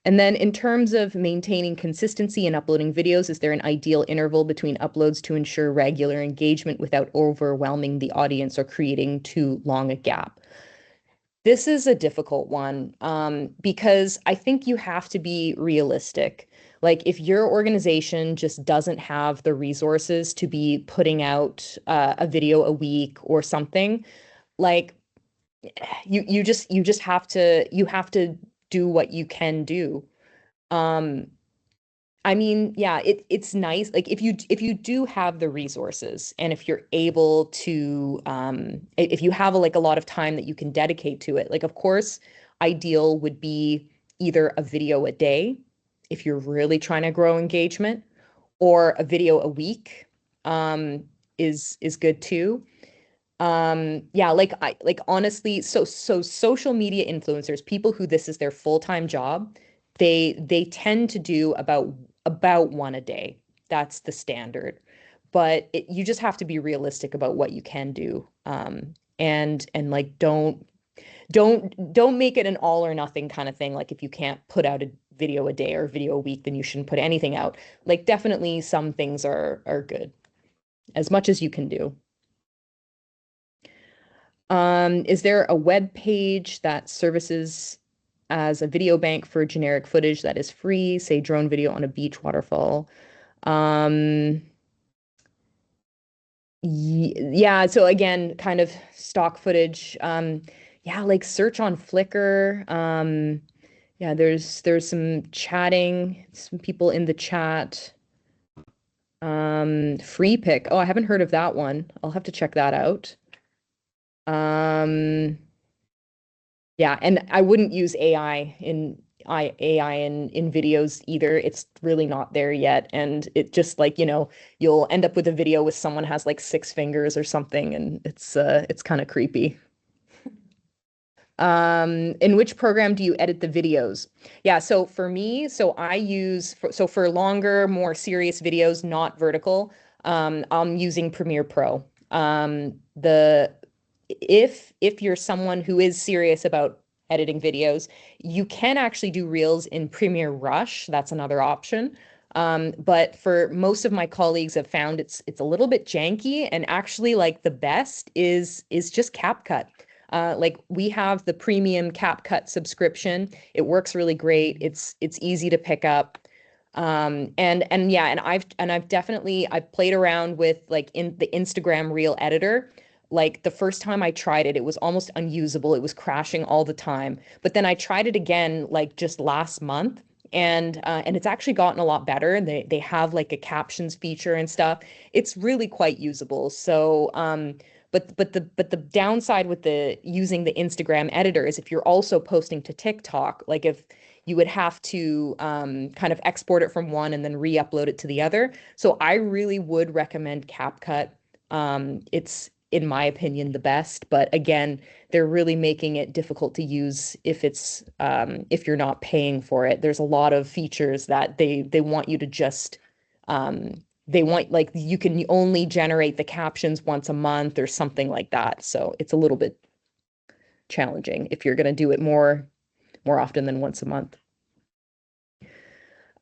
And then in terms of maintaining consistency and uploading videos, is there an ideal interval between uploads to ensure regular engagement without overwhelming the audience or creating too long a gap? This is a difficult one because I think you have to be realistic. Like if your organization just doesn't have the resources to be putting out a video a week or something, like you just have to do what you can do. Um, I mean, yeah, it's nice. Like if you do have the resources and if you're able to if you have like a lot of time that you can dedicate to it, like of course, ideal would be either a video a day if you're really trying to grow engagement, or a video a week is good too. Yeah, like honestly, so social media influencers, people who this is their full-time job, they tend to do about one a day. That's the standard. But you just have to be realistic about what you can do. And like don't make it an all or nothing kind of thing. Like if you can't put out a video a day or a video a week, then you shouldn't put anything out. Like definitely some things are good, as much as you can do. Is there a web page that services as a video bank for generic footage that is free, say drone video on a beach waterfall? Um, yeah, so again, kind of stock footage. Yeah, like search on Flickr. Yeah, there's some chatting, some people in the chat. Free pick. Oh, I haven't heard of that one. I'll have to check that out. Yeah, and I wouldn't use AI in videos either. It's really not there yet. And it just like, you'll end up with a video with someone has like 6 fingers or something, and it's kind of creepy. In which program do you edit the videos? Yeah, so for me, so I use for longer, more serious videos, not vertical, I'm using Premiere Pro. The if you're someone who is serious about editing videos, you can actually do Reels in Premiere Rush. That's another option. But for most of my colleagues have found it's a little bit janky, and actually like the best is just CapCut. Like we have the premium CapCut subscription. It works really great. It's easy to pick up. And yeah, I've definitely I've played around with like in the Instagram Reel editor. Like the first time I tried it, it was almost unusable. It was crashing all the time. But then I tried it again like just last month, and it's actually gotten a lot better. They have like a captions feature and stuff. It's really quite usable. So but the downside with the using the Instagram editor is if you're also posting to TikTok, like if you would have to kind of export it from one and then re-upload it to the other. So I really would recommend CapCut. It's in my opinion the best, but again, they're really making it difficult to use if you're not paying for it. There's a lot of features that they want you to just they want like you can only generate the captions once a month or something like that. So it's a little bit challenging if you're going to do it more often than once a month.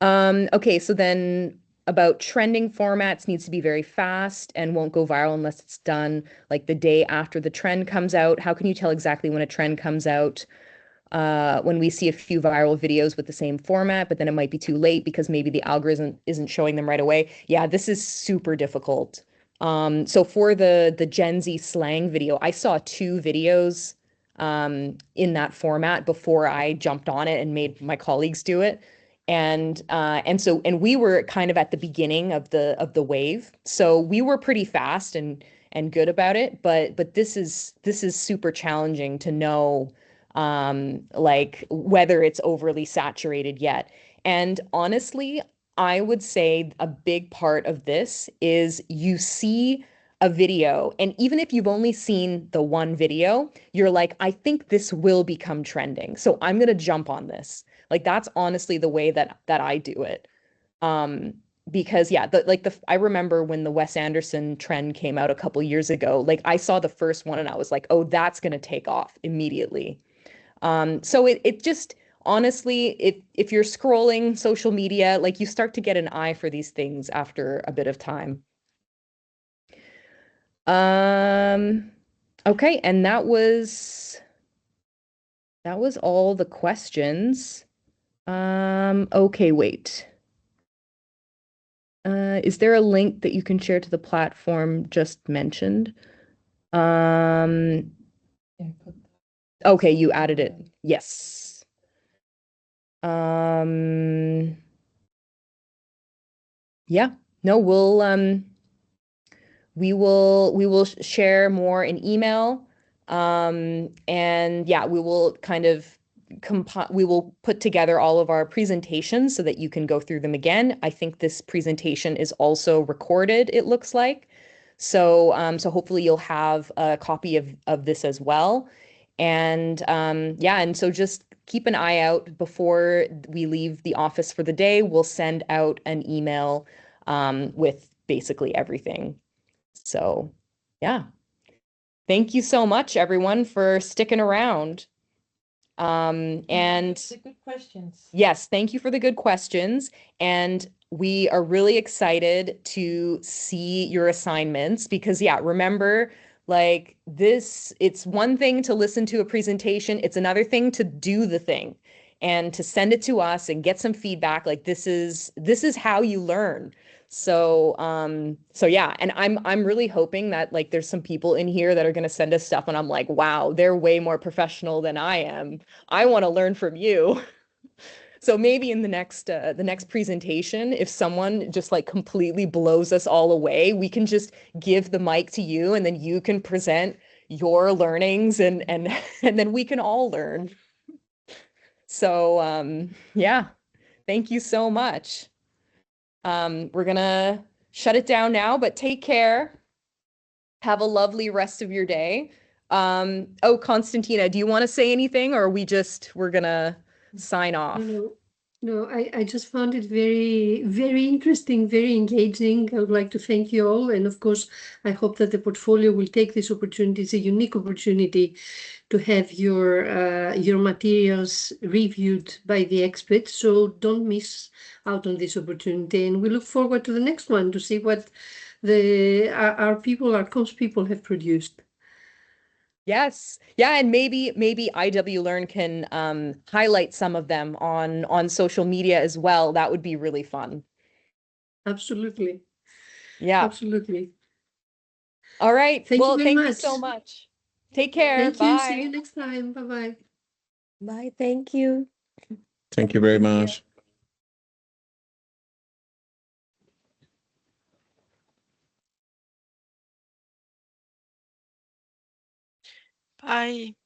Okay, so then about trending formats needs to be very fast and won't go viral unless it's done like the day after the trend comes out. How can you tell exactly when a trend comes out? When we see a few viral videos with the same format, but then it might be too late because maybe the algorithm isn't showing them right away. Yeah, this is super difficult. So for the Gen Z slang video, I saw 2 videos in that format before I jumped on it and made my colleagues do it. And we were kind of at the beginning of the wave. So we were pretty fast and good about it, but this is super challenging to know like whether it's overly saturated yet. And honestly, I would say a big part of this is you see a video, and even if you've only seen the one video, you're like, I think this will become trending. So I'm gonna jump on this. Like that's honestly the way that I do it. Um, because yeah, I remember when the Wes Anderson trend came out a couple years ago, like I saw the first one and I was like, oh, that's gonna take off immediately. So it just honestly, if you're scrolling social media, like you start to get an eye for these things after a bit of time. Um, okay, and that was all the questions. Okay, wait. Is there a link that you can share to the platform just mentioned? Um, okay, you added it. Yes. Yeah. No, we will share more in email. And yeah, we will kind of we will put together all of our presentations so that you can go through them again. I think this presentation is also recorded, it looks like. So hopefully you'll have a copy of this as well. And yeah, and so just keep an eye out before we leave the office for the day. We'll send out an email with basically everything. So, yeah. Thank you so much, everyone, for sticking around. And The good questions. yes, thank you for the good questions. And we are really excited to see your assignments because, yeah, remember, like this, it's one thing to listen to a presentation, it's another thing to do the thing and to send it to us and get some feedback. Like this is how you learn. So yeah, and I'm really hoping that like there's some people in here that are going to send us stuff and I'm like, wow, they're way more professional than I am. I want to learn from you. So maybe in the next presentation, if someone just like completely blows us all away, we can just give the mic to you and then you can present your learnings and and then we can all learn. So yeah, thank you so much. We're gonna shut it down now, but take care. Have a lovely rest of your day. Oh, Constantina, do you want to say anything or we're gonna sign off? No, I just found it very, very interesting, very engaging. I would like to thank you all. And of course, I hope that the portfolio will take this opportunity. It's a unique opportunity to have your materials reviewed by the experts. So don't miss out on this opportunity. And we look forward to the next one to see what our comms people have produced. Yes. Yeah, and maybe IW Learn can highlight some of them on social media as well. That would be really fun. Absolutely. Yeah. Absolutely. All right. Thank Well, you very thank you much. so much. Take care. Thank you. See Bye. you next time. Bye-bye. Bye. Thank you. Thank you very much. Bye.